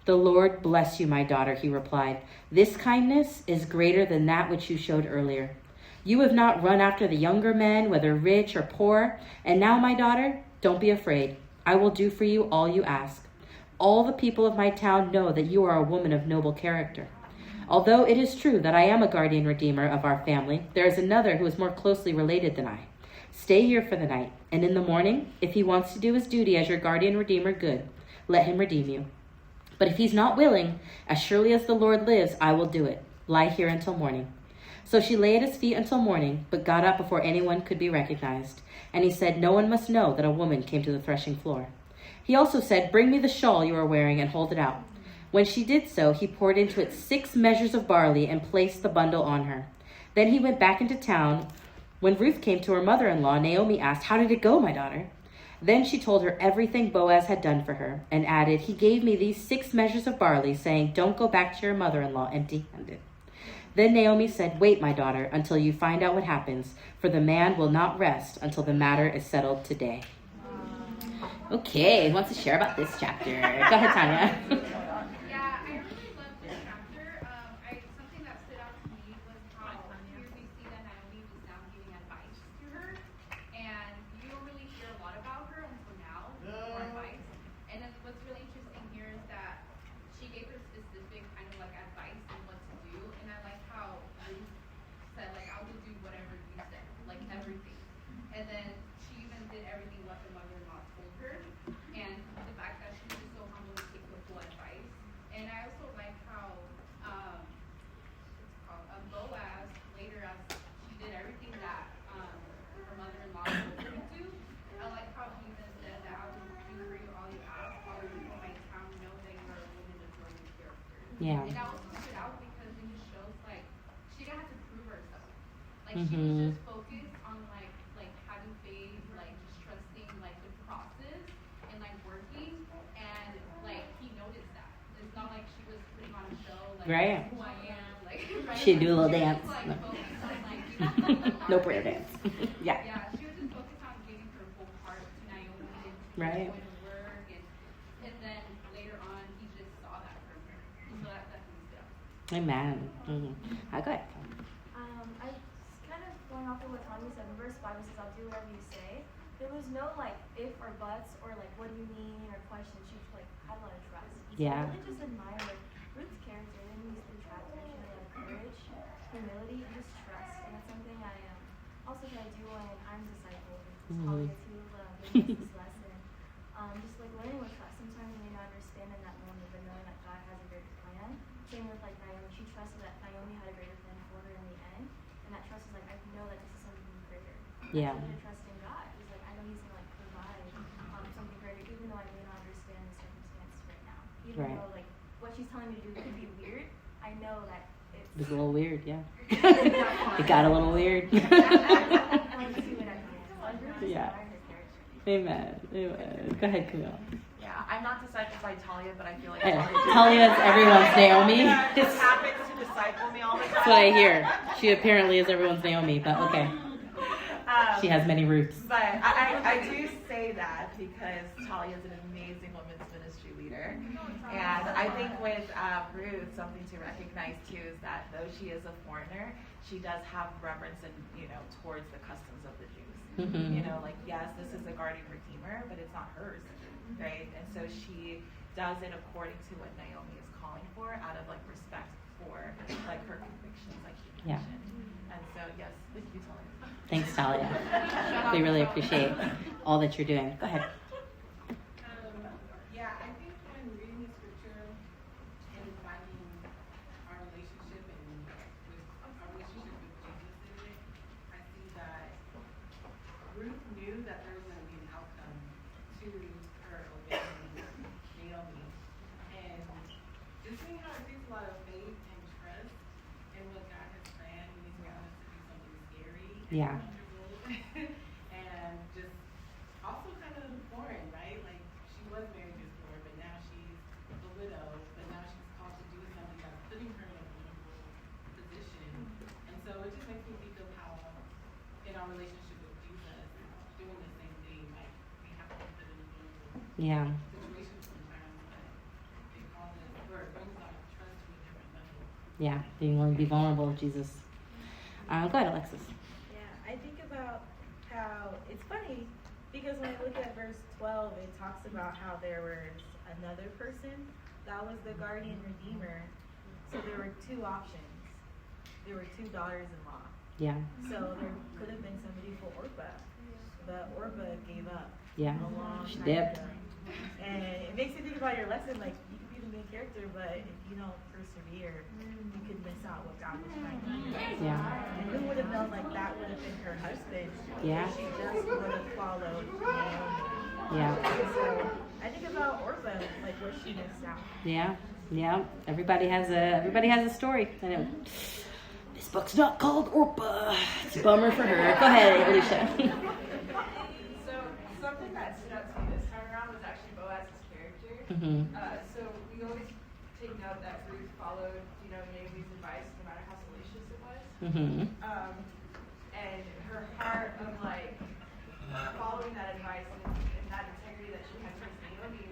The Lord bless you, my daughter, he replied. This kindness is greater than that which you showed earlier. You have not run after the younger men, whether rich or poor. And now, my daughter, don't be afraid. I will do for you all you ask. All the people of my town know that you are a woman of noble character. Although it is true that I am a guardian redeemer of our family, there is another who is more closely related than I. Stay here for the night, and in the morning, if he wants to do his duty as your guardian redeemer, good. Let him redeem you. But if he's not willing, as surely as the Lord lives, I will do it. Lie here until morning. So she lay at his feet until morning, but got up before anyone could be recognized. And he said, no one must know that a woman came to the threshing floor. He also said, bring me the shawl you are wearing and hold it out. When she did so, he poured into it 6 measures of barley and placed the bundle on her. Then he went back into town. When Ruth came to her mother-in-law, Naomi asked, how did it go, my daughter? Then she told her everything Boaz had done for her and added, he gave me these 6 measures of barley, saying, don't go back to your mother-in-law empty-handed. Then Naomi said, wait, my daughter, until you find out what happens, for the man will not rest until the matter is settled today. Okay, who wants to share about this chapter? Go ahead, Tanya. Yeah, I really love this chapter. Something that stood out to me was how here we see that Naomi was now giving advice to her, and you don't really hear a lot about her until now for advice. And then what's really interesting here is that she gave her specific kind of like advice on what to do, and I like how Ruth said like I will do whatever you said, like everything, and then she even did everything what the mother-in-law told her, and the fact that she was so humble to take the full advice. Yeah. And that also stood out because it just shows like she didn't have to prove herself. Like she Mm-hmm. was just focused on like having faith, like just trusting like the process and like working, and like he noticed that. It's not like she was putting on a show like Right. who I am, like right? She'd do a little She was dance. just, like, No. focused on like giving her No heart. prayer dance. Yeah. Yeah, she was just focused on giving her whole heart to Naomi and to Right. going to work, and then later on he just saw that from her. So that definitely stood out. Amen. Mm-hmm. Okay. I kind of going off of what Tommy said in verse 5, it says, I'll do whatever you say. There was no like if or buts or like what do you mean or questions. She like had a lot of trust. And so Yeah. I really just admire like Ruth's character in these 3 chapters. She had a lot of courage, humility, and just trust. And that's something I also try to do when I'm discipled. It's probably to giving us this lesson. Just like learning with trust. Sometimes we may not understand in that moment, but knowing that God has a greater plan. Same with like Naomi. She trusted that Naomi had a greater plan for her in the end. And that trust is like, I know that this is something greater. Yeah. I put a trust in God. He's like, I know He's gonna like provide something greater, even though I may not understand the circumstance right now. Even Right. though like what she's telling me to do could be weird, I know that it's. It was a little weird, yeah. It got a little weird. I see what I can. So I really Yeah. admire her character. Amen. Amen. Go ahead, Camille. Yeah, I'm not discipled by Talia, but I feel like Talia is everyone's Naomi. just happens to disciple me all the time. That's what I hear. She apparently is everyone's Naomi, but okay. She has many roots. But I do say that because Talia is an amazing women's ministry leader. And I think with Ruth, something to recognize too is that though she is a foreigner, she does have reverence and towards the customs of the Jews. Mm-hmm. Like yes, this is a guardian redeemer, but it's not hers, right? And so she does it according to what Naomi is calling for, out of like respect for like her convictions, like she Yeah. mentioned. And so yes, thank you, Talia. Thanks, Talia. We really appreciate all that you're doing. Go ahead. Yeah, I think when reading the scripture and finding our relationship with Jesus in it, I see that Ruth knew that there was going to be an outcome to her obeying Naomi. And just seeing how it takes a lot of faith and trust in what God has planned when He's wanting us to do something scary and Yeah. uncomfortable. And just also kind of foreign, right? Like she was married before, but now she's a widow, but now she's called to do something that's putting her in a vulnerable position. And so it just makes me think of how in our relationship with Jesus, doing the same thing, like we have to be put in a vulnerable Yeah. situation sometimes, but it causes or it brings our trust to a different level. Yeah. Being willing to be vulnerable with Jesus. Go ahead, Alexis. Yeah, I think about how it's funny because when I look at verse 12, it talks about how there was another person that was the guardian redeemer. So there were 2 options. There were 2 daughters-in-law. Yeah. So there could have been somebody for Orpah, but Orpah gave up Yeah. a long She time dipped. ago. And it makes you think about your lesson, like you could be the main character, but if you don't persevere, you could miss out what God was trying to do. Yeah. And who would have known like that would have been her husband? Yeah. If she just would have followed Naomi. Yeah. So I think about Orpah, like what she missed out. Yeah. Yeah. Everybody has a story. I know. This book's not called Orpah. It's a bummer for her. Go ahead, Alicia. So something that stood out to me this time around was actually Boaz's character. Mm-hmm. So we always take note that Ruth followed, Naomi's advice no matter how salacious it was. Mm-hmm. And her heart of like following that advice and that integrity that she had towards Naomi,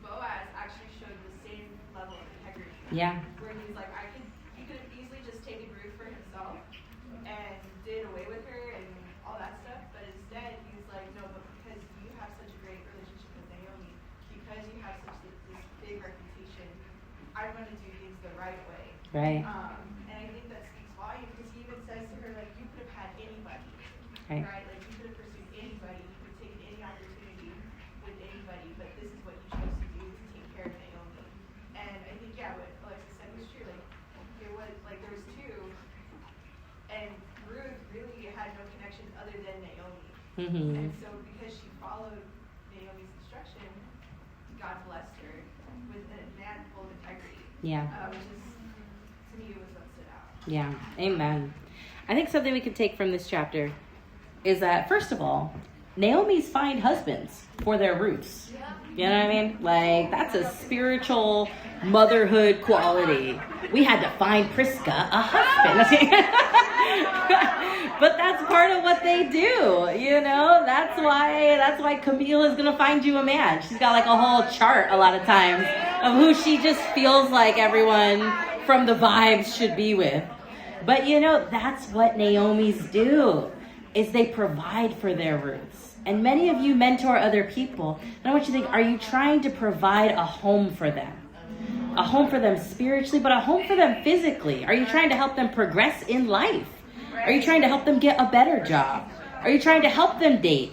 Boaz actually showed the same level of integrity. Yeah. Where he's like, he could have easily just taken Ruth for himself and did away with her and all that stuff, but instead he's like, no, but because you have such a great relationship with Naomi, because you have such this big reputation, I'm going to do things the right way. Right. And I think that speaks volumes because he even says to her, like, you could have had anybody, Right. right? Like, you could have pursued anybody, you could have taken any opportunity with anybody, but this is what you chose to do, to take care of Naomi. And I think, yeah, what Alexis said was true. Like, there was 2, and Ruth really had no connection other than Naomi. Mm-hmm. And so because she followed Naomi's instruction, God blessed her with a man full of integrity. Yeah. Which is, to me, it was what stood out. Yeah. Amen. I think something we can take from this chapter is that, first of all, Naomi's find husbands for their Ruths. You know what I mean? Like, that's a spiritual motherhood quality. We had to find Prisca a husband. But that's part of what they do, you know? That's why Camille is going to find you a man. She's got like a whole chart a lot of times of who she just feels like everyone from the vibes should be with. But you know, that's what Naomi's do, is they provide for their Ruths. And many of you mentor other people. And I want you to think, are you trying to provide a home for them? A home for them spiritually, but a home for them physically? Are you trying to help them progress in life? Are you trying to help them get a better job? Are you trying to help them date?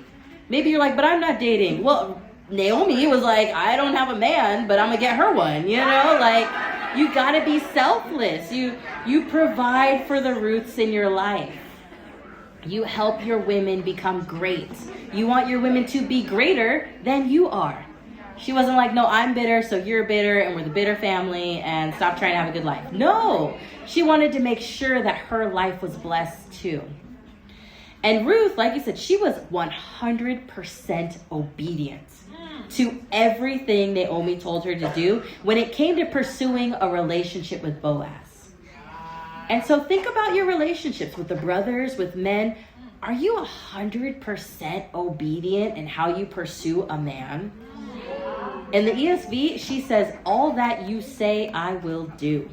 Maybe you're like, but I'm not dating. Well, Naomi was like, I don't have a man, but I'm going to get her one. You know, like, you got to be selfless. You provide for the Ruths in your life. You help your women become great. You want your women to be greater than you are. She wasn't like, no, I'm bitter, so you're bitter, and we're the bitter family, and stop trying to have a good life. No, she wanted to make sure that her life was blessed too. And Ruth, like you said, she was 100% obedient to everything Naomi told her to do when it came to pursuing a relationship with Boaz. And so think about your relationships with the brothers, with men. Are you 100% obedient in how you pursue a man? In the ESV, she says, all that you say, I will do.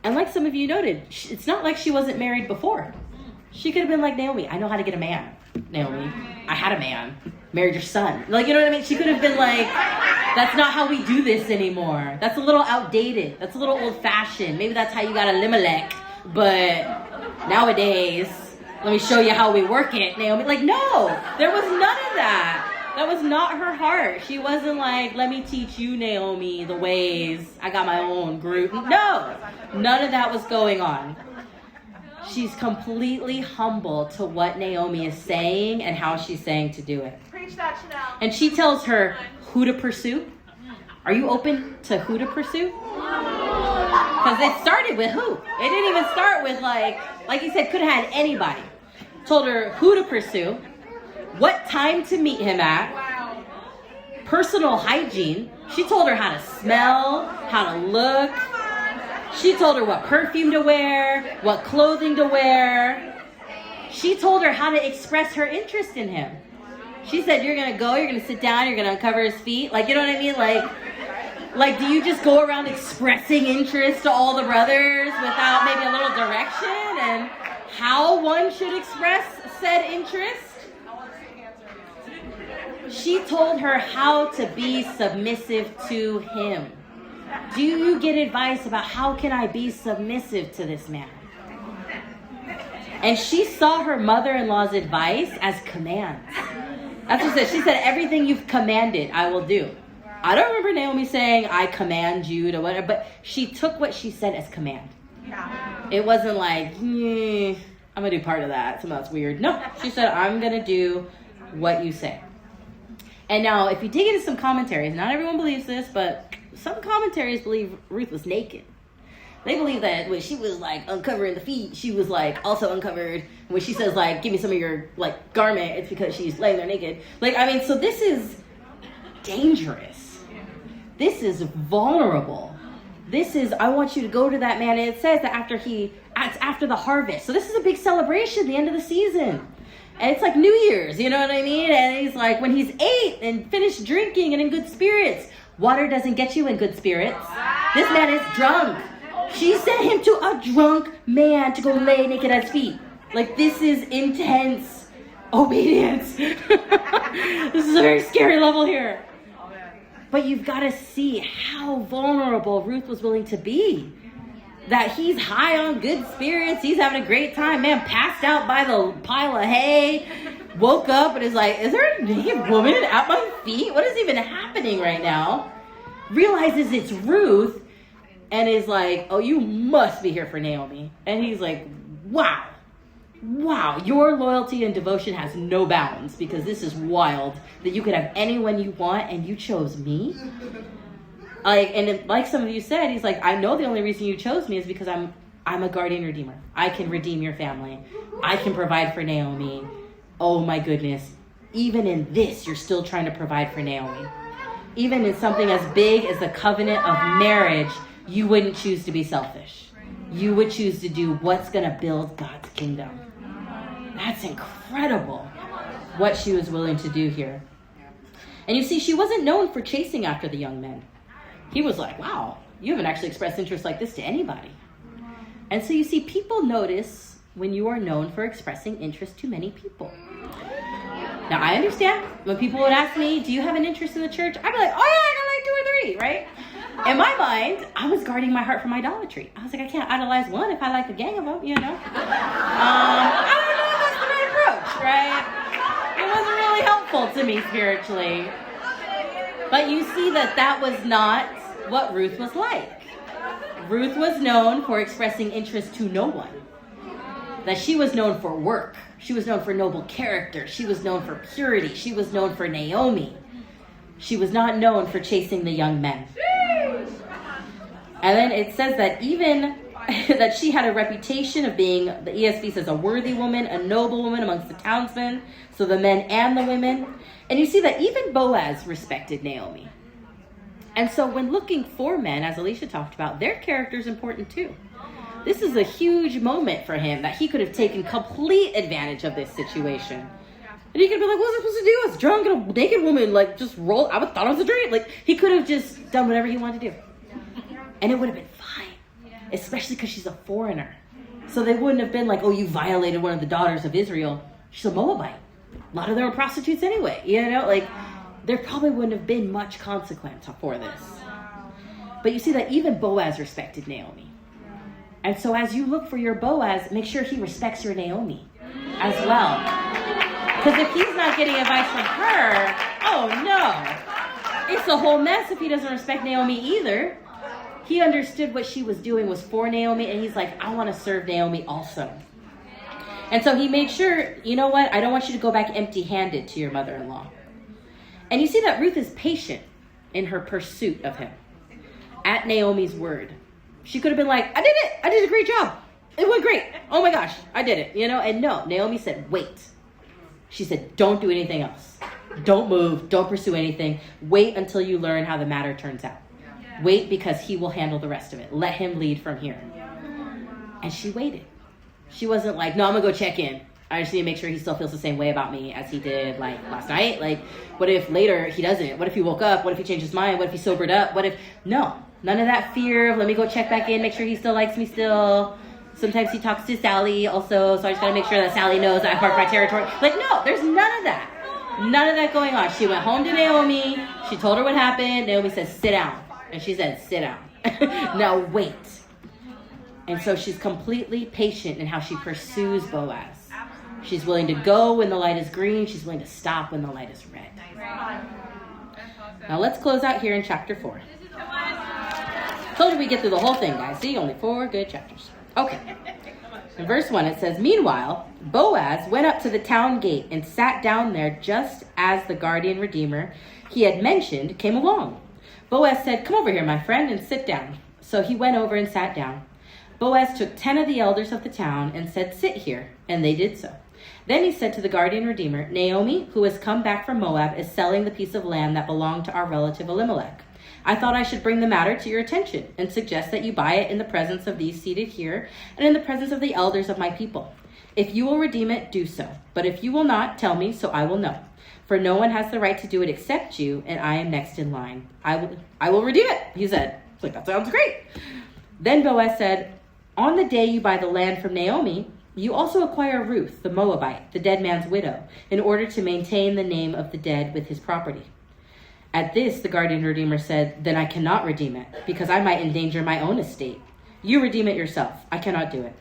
And like some of you noted, it's not like she wasn't married before. She could have been like Naomi, I know how to get a man. Naomi, I had a man. Married your son. Like, you know what I mean? She could have been like, that's not how we do this anymore. That's a little outdated. That's a little old-fashioned. Maybe that's how you got Elimelech. But nowadays, let me show you how we work it, Naomi. Like, no, there was none of that. That was not her heart. She wasn't like, let me teach you, Naomi, the ways. I got my own group. No, none of that was going on. She's completely humble to what Naomi is saying and how she's saying to do it. Preach that, Chenelle. And she tells her who to pursue. Are you open to who to pursue? Because it started with who. It didn't even start with like you said, could have had anybody. Told her who to pursue, what time to meet him at, personal hygiene. She told her how to smell, how to look. She told her what perfume to wear, what clothing to wear. She told her how to express her interest in him. She said, you're going to go, you're going to sit down, you're going to uncover his feet. Like, you know what I mean? Like, do you just go around expressing interest to all the brothers without maybe a little direction and how one should express said interest? She told her how to be submissive to him. Do you get advice about how can I be submissive to this man? And she saw her mother-in-law's advice as commands. That's what she said. She said, everything you've commanded, I will do. I don't remember Naomi saying, I command you to whatever, but she took what she said as command. It wasn't like, I'm going to do part of that. Something that's weird. No, she said, I'm going to do what you say. And now, if you dig into some commentaries, not everyone believes this, but some commentaries believe Ruth was naked. They believe that when she was like uncovering the feet, she was like also uncovered. When she says like, give me some of your like garment, it's because she's laying there naked. Like, I mean, so this is dangerous. This is vulnerable. This is, I want you to go to that man. And it says that after the harvest. So this is a big celebration, the end of the season. And it's like New Year's, you know what I mean? And he's like, when he's ate and finished drinking and in good spirits, water doesn't get you in good spirits. This man is drunk. She sent him to a drunk man to go lay naked at his feet. Like, this is intense obedience. This is a very scary level here. But you've got to see how vulnerable Ruth was willing to be. That he's high on good spirits. He's having a great time. Man, passed out by the pile of hay. Woke up and is like, is there a naked woman at my feet? What is even happening right now? Realizes it's Ruth and is like, oh, you must be here for Naomi. And he's like, wow, your loyalty and devotion has no bounds, because this is wild that you could have anyone you want and you chose me. Like some of you said, he's like, I know the only reason you chose me is because I'm a guardian redeemer. I can redeem your family. I can provide for Naomi. Oh my goodness. Even in this, you're still trying to provide for Naomi. Even in something as big as the covenant of marriage, you wouldn't choose to be selfish. You would choose to do what's going to build God's kingdom. That's incredible what she was willing to do here. And you see, she wasn't known for chasing after the young men. He was like, wow, you haven't actually expressed interest like this to anybody. And so you see, people notice when you are known for expressing interest to many people. Now, I understand when people would ask me, do you have an interest in the church? I'd be like, oh yeah, I got like 2 or 3, right? In my mind, I was guarding my heart from idolatry. I was like, I can't idolize one if I like a gang of them, you know? I don't know if that's the right approach, right? It wasn't really helpful to me spiritually. But you see that was not what Ruth was like. Ruth was known for expressing interest to no one. That she was known for work. She was known for noble character. She was known for purity. She was known for Naomi. She was not known for chasing the young men. And then it says that even that she had a reputation of being, the ESV says, a worthy woman, a noble woman amongst the townsmen, so the men and the women. And you see that even Boaz respected Naomi. And so when looking for men, as Alicia talked about, their character is important too. This is a huge moment for him that he could have taken complete advantage of this situation. And he could be like, what was I supposed to do? I was drunk and a naked woman, like, just roll. I thought it was a dream. Like, he could have just done whatever he wanted to do. And it would have been fine, especially because she's a foreigner. So they wouldn't have been like, oh, you violated one of the daughters of Israel. She's a Moabite. A lot of them are prostitutes anyway, you know? Like, there probably wouldn't have been much consequence for this. But you see that even Boaz respected Naomi. And so as you look for your Boaz, make sure he respects your Naomi as well. Because if he's not getting advice from her, oh no. It's a whole mess if he doesn't respect Naomi either. He understood what she was doing was for Naomi, and he's like, I want to serve Naomi also. And so he made sure, you know what? I don't want you to go back empty-handed to your mother-in-law. And you see that Ruth is patient in her pursuit of him. At Naomi's word. She could have been like, I did it. I did a great job. It went great. Oh my gosh, I did it. You know, and no, Naomi said, wait. She said, don't do anything else. Don't move. Don't pursue anything. Wait until you learn how the matter turns out. Wait because he will handle the rest of it. Let him lead from here. And she waited. She wasn't like, no, I'm going to go check in. I just need to make sure he still feels the same way about me as he did like last night. Like, what if later he doesn't? What if he woke up? What if he changed his mind? What if he sobered up? What if, no, none of that fear of let me go check back in, make sure he still likes me still. Sometimes he talks to Sally also, so I just got to make sure that Sally knows that I marked my territory. Like, no, there's none of that. None of that going on. She went home to Naomi. She told her what happened. Naomi said, sit down. And she said, sit down. Now wait. And so she's completely patient in how she pursues Boaz. She's willing to go when the light is green. She's willing to stop when the light is red. Now let's close out here in chapter 4. Told you we get through the whole thing, guys. See, only 4 good chapters. Okay. In verse 1, it says, meanwhile, Boaz went up to the town gate and sat down there just as the guardian redeemer he had mentioned came along. Boaz said, come over here, my friend, and sit down. So he went over and sat down. Boaz took 10 of the elders of the town and said, sit here. And they did so. Then he said to the guardian redeemer, Naomi, who has come back from Moab, is selling the piece of land that belonged to our relative Elimelech. I thought I should bring the matter to your attention and suggest that you buy it in the presence of these seated here and in the presence of the elders of my people. If you will redeem it, do so. But if you will not, tell me, so I will know. For no one has the right to do it except you, and I am next in line. I will redeem it, he said. It's like, that sounds great. Then Boaz said, on the day you buy the land from Naomi, you also acquire Ruth, the Moabite, the dead man's widow, in order to maintain the name of the dead with his property. At this, the guardian redeemer said, then I cannot redeem it, because I might endanger my own estate. You redeem it yourself. I cannot do it.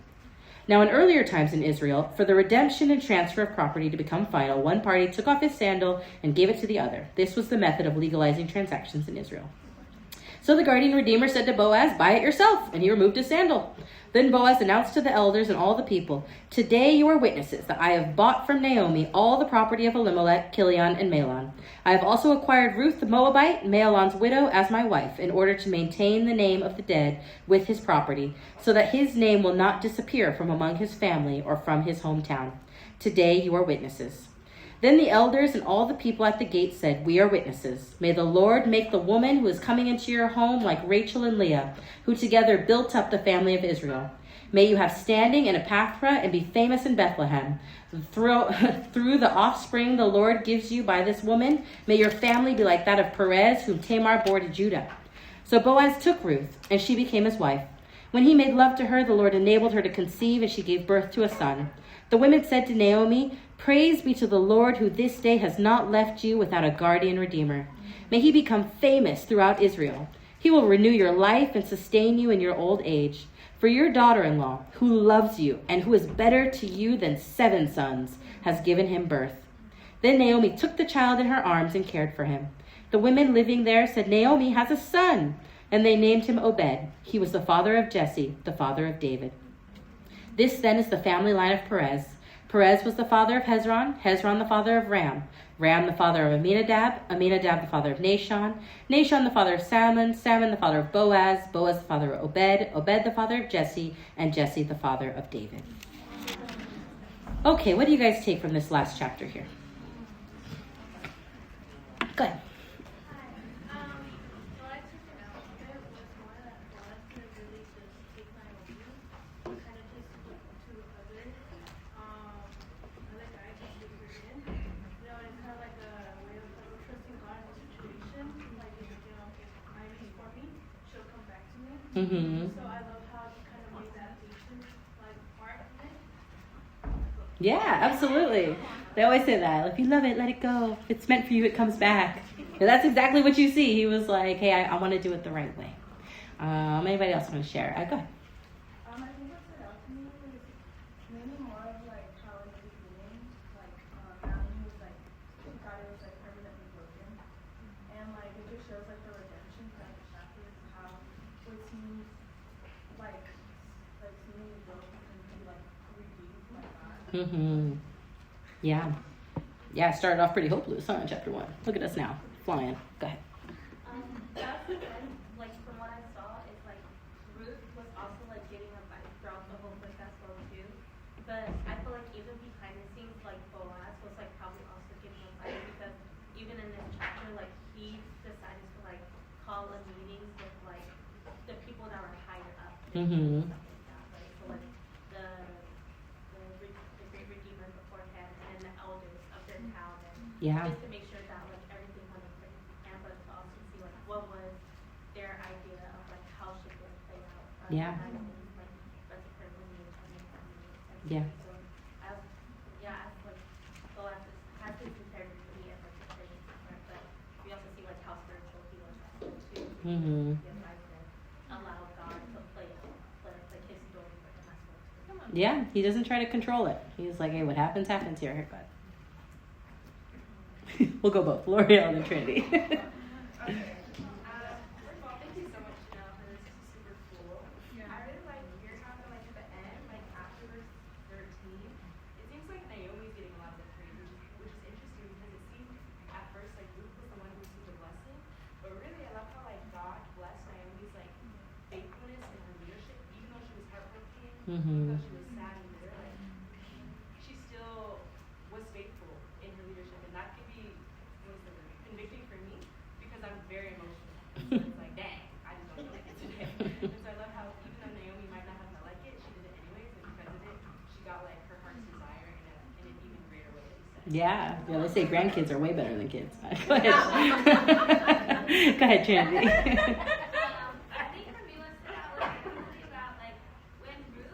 Now, in earlier times in Israel, for the redemption and transfer of property to become final, one party took off his sandal and gave it to the other. This was the method of legalizing transactions in Israel. So the guardian redeemer said to Boaz, "Buy it yourself," and he removed his sandal. Then Boaz announced to the elders and all the people, "Today you are witnesses that I have bought from Naomi all the property of Elimelech, Kilion, and Mahlon. I have also acquired Ruth the Moabite, Mahlon's widow, as my wife, in order to maintain the name of the dead with his property, so that his name will not disappear from among his family or from his hometown. Today you are witnesses." Then the elders and all the people at the gate said, "We are witnesses. May the Lord make the woman who is coming into your home like Rachel and Leah, who together built up the family of Israel. May you have standing in Ephrathah and be famous in Bethlehem. Through the offspring the Lord gives you by this woman, may your family be like that of Perez, whom Tamar bore to Judah." So Boaz took Ruth, and she became his wife. When he made love to her, the Lord enabled her to conceive, and she gave birth to a son. The women said to Naomi, "Praise be to the Lord, who this day has not left you without a guardian redeemer. May he become famous throughout Israel. He will renew your life and sustain you in your old age. For your daughter-in-law, who loves you and who is better to you than 7 sons, has given him birth." Then Naomi took the child in her arms and cared for him. The women living there said, "Naomi has a son," and they named him Obed. He was the father of Jesse, the father of David. This then is the family line of Perez. Perez was the father of Hezron, Hezron the father of Ram, Ram the father of Aminadab, Aminadab the father of Nahshon, Nahshon the father of Salmon, Salmon the father of Boaz, Boaz the father of Obed, Obed the father of Jesse, and Jesse the father of David. Okay, what do you guys take from this last chapter here? Go ahead. What I took it out of it was more that God could really just take my own and kind of just put to others. Like I just figured in. You know, it's kind of like a way of like trusting God in a situation. Like, you know, if my need for me, she'll come back to me. Mm-hmm. So I love how he kind of made that patient like part of it. Yeah, absolutely. They always say that. If you love it, let it go. If it's meant for you, it comes back. And that's exactly what you see. He was like, "Hey, I want to do it the right way." Anybody else want to share? Go ahead. I think what stood out to me was maybe more of like how in the beginning, like Naomi was like, she thought it was like permanently broken, and like it just shows like the redemption throughout the chapters, how what seems like seemingly broken can be like redeemed by God. Mm-hmm. Yeah. Yeah, it started off pretty hopeless, huh, in chapter 1. Look at us now, flying. Go ahead. That's the end, like from what I saw, it's like Ruth was also like getting advice throughout the whole book as well too. But I feel like even behind the scenes, like Boaz was like probably also giving advice because even in this chapter, like he decided to like call a meetings with like the people that were higher up. Mm-hmm. Stuff like that, right? So like the great redeemer beforehand and the elders of their town and Yeah. just to make sure that like everything went okay, and but to also see like what was their idea of like how should this play out. Yeah. Like that's a privilege and Yeah. so as like Boaz has his integrity and like his faith, right? But we also see like how spiritual he was as well too. Mm-hmm. He advised and allowed God to play out like his story for him as well too. Yeah, he doesn't try to control it. He's like, "Hey, what happens, happens here." Go ahead. We'll go both, L'Oreal and Trinity. First of all, thank you so much, Chenelle, for this. This is super cool. I really like your comment, like at the end, like after verse 13. It seems like Naomi's getting a lot of the praise, which is interesting because it seemed at first like Ruth was the one who received the blessing, but really I love how like God blessed Naomi's like faithfulness and her leadership, even though she was heartbroken, even though she was sad and bitter, like she still was faithful in her leadership, and that could be convicting for me because I'm very emotional. So it's like, dang, I just don't like it today. And so I love how even though Naomi might not have liked it, she did it anyways, and because of it, she got like her heart's desire in an even greater way. Yeah. Yeah, they say grandkids are way better than kids. Go ahead. Go ahead, Trinity. I think for me what stood out was thinking about like when Ruth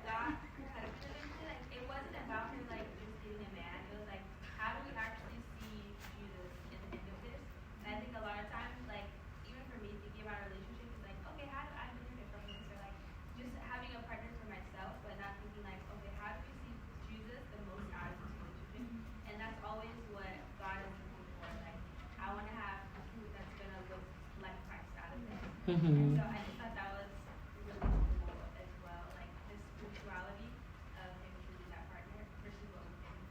got her husband eventually, like it wasn't about her like just getting a man. It was like how do we actually see Jesus in the end of this? And I think a lot of times, like even for me thinking about a relationship is like, okay, how do I benefit from this? Or like just having a partner for myself, but not thinking like, okay, how do we see Jesus the most out of this relationship? And that's always what God is looking for. Like I want to have a fruit that's gonna look like Christ out of Mm-hmm. So I just thought that was really cool as well, like the spirituality of him choosing that partner versus what we're looking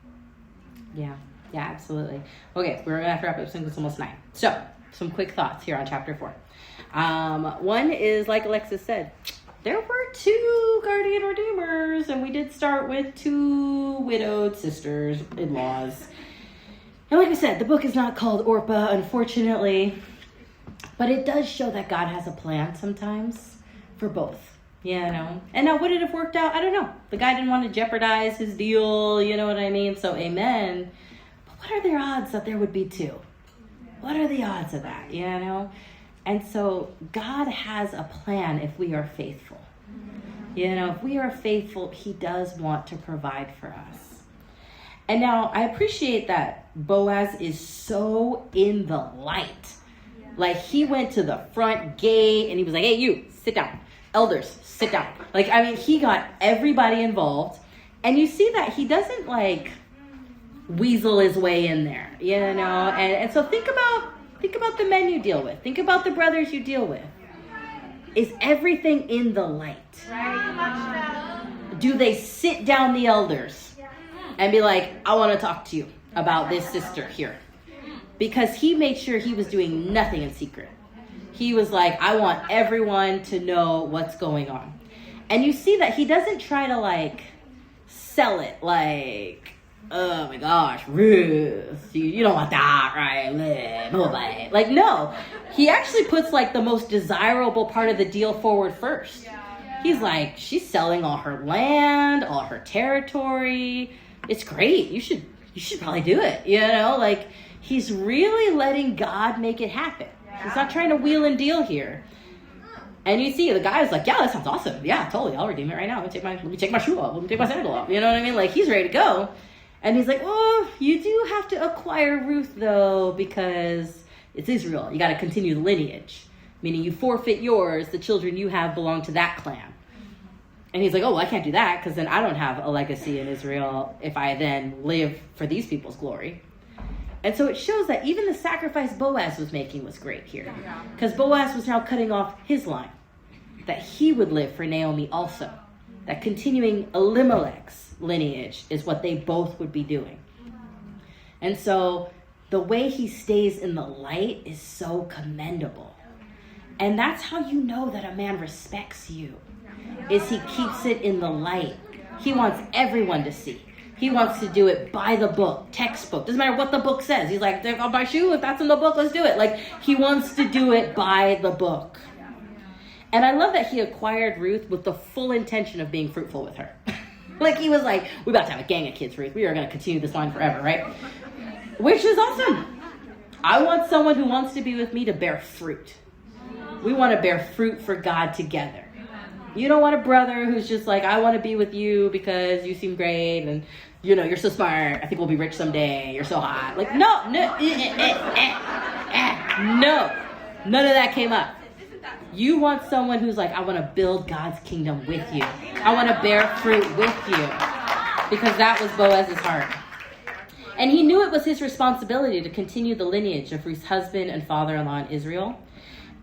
for. Yeah, absolutely. Okay, we're gonna have to wrap up soon because it's almost 9. So, some quick thoughts here on chapter 4. One is, like Alexis said, there were 2 guardian redeemers, and we did start with 2 widowed sisters-in-laws. And like I said, the book is not called Orpah, unfortunately, but it does show that God has a plan sometimes for both, you know. And now, would it have worked out? I don't know. The guy didn't want to jeopardize his deal, you know what I mean? So, amen. But what are the odds that there would be 2? What are the odds of that, you know? And so God has a plan if we are faithful. You know, if we are faithful, he does want to provide for us. And now I appreciate that Boaz is so in the light. Like, he went to the front gate and he was like, hey, you, sit down. Elders, sit down. Like, I mean, he got everybody involved. And you see that he doesn't, like, weasel his way in there, you know? And so think about the men you deal with. Think about the brothers you deal with. Is everything in the light? Do they sit down the elders and be like, I want to talk to you about this sister here? Because he made sure he was doing nothing in secret. He was like, I want everyone to know what's going on. And you see that he doesn't try to, like, sell it like, oh my gosh, Ruth, you don't want that, right? Nobody. Like, no. He actually puts, like, the most desirable part of the deal forward first. He's like, she's selling all her land, all her territory. It's great. You should probably do it, you know? Like, he's really letting God make it happen. He's not trying to wheel and deal here. And you see, the guy's like, yeah, that sounds awesome. Yeah, totally. I'll redeem it right now. Let me take my shoe off. Let me take my sandal off. You know what I mean? Like, he's ready to go. And he's like, oh, you do have to acquire Ruth, though, because it's Israel. You got to continue the lineage. Meaning you forfeit yours. The children you have belong to that clan. And he's like, oh, well, I can't do that because then I don't have a legacy in Israel if I then live for these people's glory. And so it shows that even the sacrifice Boaz was making was great here. Because Boaz was now cutting off his line. That he would live for Naomi also. That continuing Elimelech's lineage is what they both would be doing. And so the way he stays in the light is so commendable. And that's how you know that a man respects you. Is he keeps it in the light. He wants everyone to see. He wants to do it by the book, textbook. Doesn't matter what the book says. He's like, take off my shoe. If that's in the book, let's do it. Like, he wants to do it by the book. And I love that he acquired Ruth with the full intention of being fruitful with her. Like, he was like, we're about to have a gang of kids, Ruth. We are going to continue this line forever, right? Which is awesome. I want someone who wants to be with me to bear fruit. We want to bear fruit for God together. You don't want a brother who's just like, I want to be with you because you seem great and, you know, you're so smart. I think we'll be rich someday. You're so hot. Like, no. None of that came up. You want someone who's like, I want to build God's kingdom with you. I want to bear fruit with you. Because that was Boaz's heart. And he knew it was his responsibility to continue the lineage of Ruth's husband and father-in-law in Israel.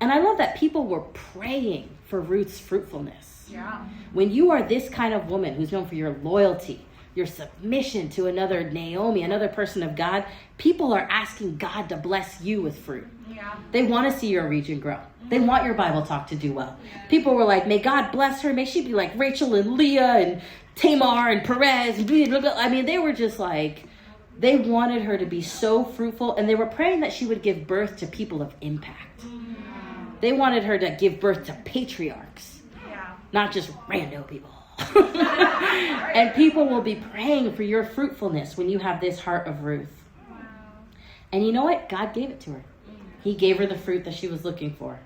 And I love that people were praying for Ruth's fruitfulness. Yeah. When you are this kind of woman who's known for your loyalty, your submission to another Naomi, another person of God, people are asking God to bless you with fruit. Yeah. They want to see your region grow. They want your Bible talk to do well. People were like, may God bless her. May she be like Rachel and Leah and Tamar and Perez. Blah, blah, blah. I mean, they were just like, they wanted her to be so fruitful. And they were praying that she would give birth to people of impact. They wanted her to give birth to patriarchs, not just rando people. And people will be praying for your fruitfulness when you have this heart of Ruth. And you know what? God gave it to her. He gave her the fruit that she was looking for.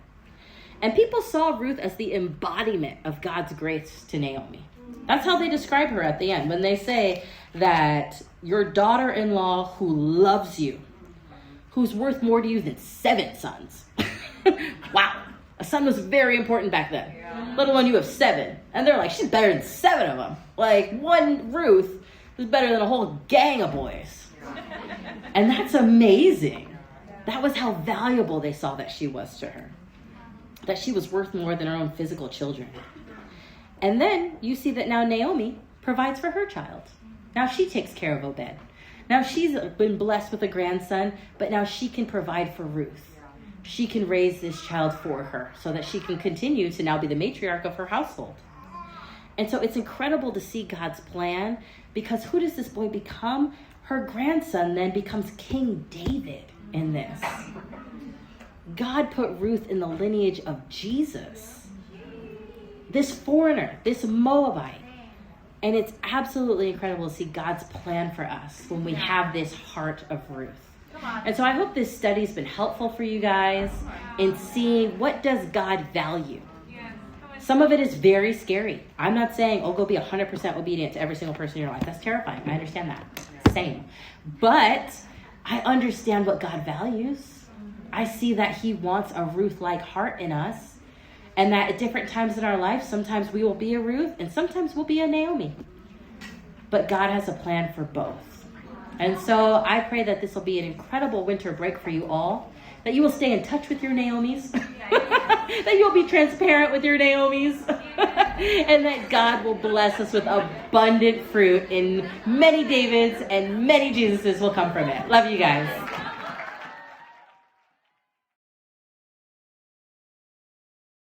And people saw Ruth as the embodiment of God's grace to Naomi. That's how they describe her at the end. When they say that your daughter-in-law who loves you, who's worth more to you than 7 sons. Wow. A son was very important back then. Let alone you have 7. And they're like, she's better than 7 of them. Like, one Ruth is better than a whole gang of boys. And that's amazing. That was how valuable they saw that she was to her. that she was worth more than her own physical children. And then you see that now Naomi provides for her child. Now she takes care of Obed. Now she's been blessed with a grandson, but now she can provide for Ruth. She can raise this child for her so that she can continue to now be the matriarch of her household. And so it's incredible to see God's plan, because who does this boy become? Her grandson then becomes King David in this. God put Ruth in the lineage of Jesus. This foreigner, this Moabite. And it's absolutely incredible to see God's plan for us when we have this heart of Ruth. And so I hope this study's been helpful for you guys in seeing what does God value. Some of it is very scary. I'm not saying, go be 100% obedient to every single person in your life. That's terrifying. I understand that. Same. But I understand what God values. I see that he wants a Ruth-like heart in us. And that at different times in our life, sometimes we will be a Ruth and sometimes we'll be a Naomi. But God has a plan for both. And so I pray that this will be an incredible winter break for you all. That you will stay in touch with your Naomis. That you'll be transparent with your Naomis. And that God will bless us with abundant fruit, in many Davids and many Jesuses will come from it. Love you guys.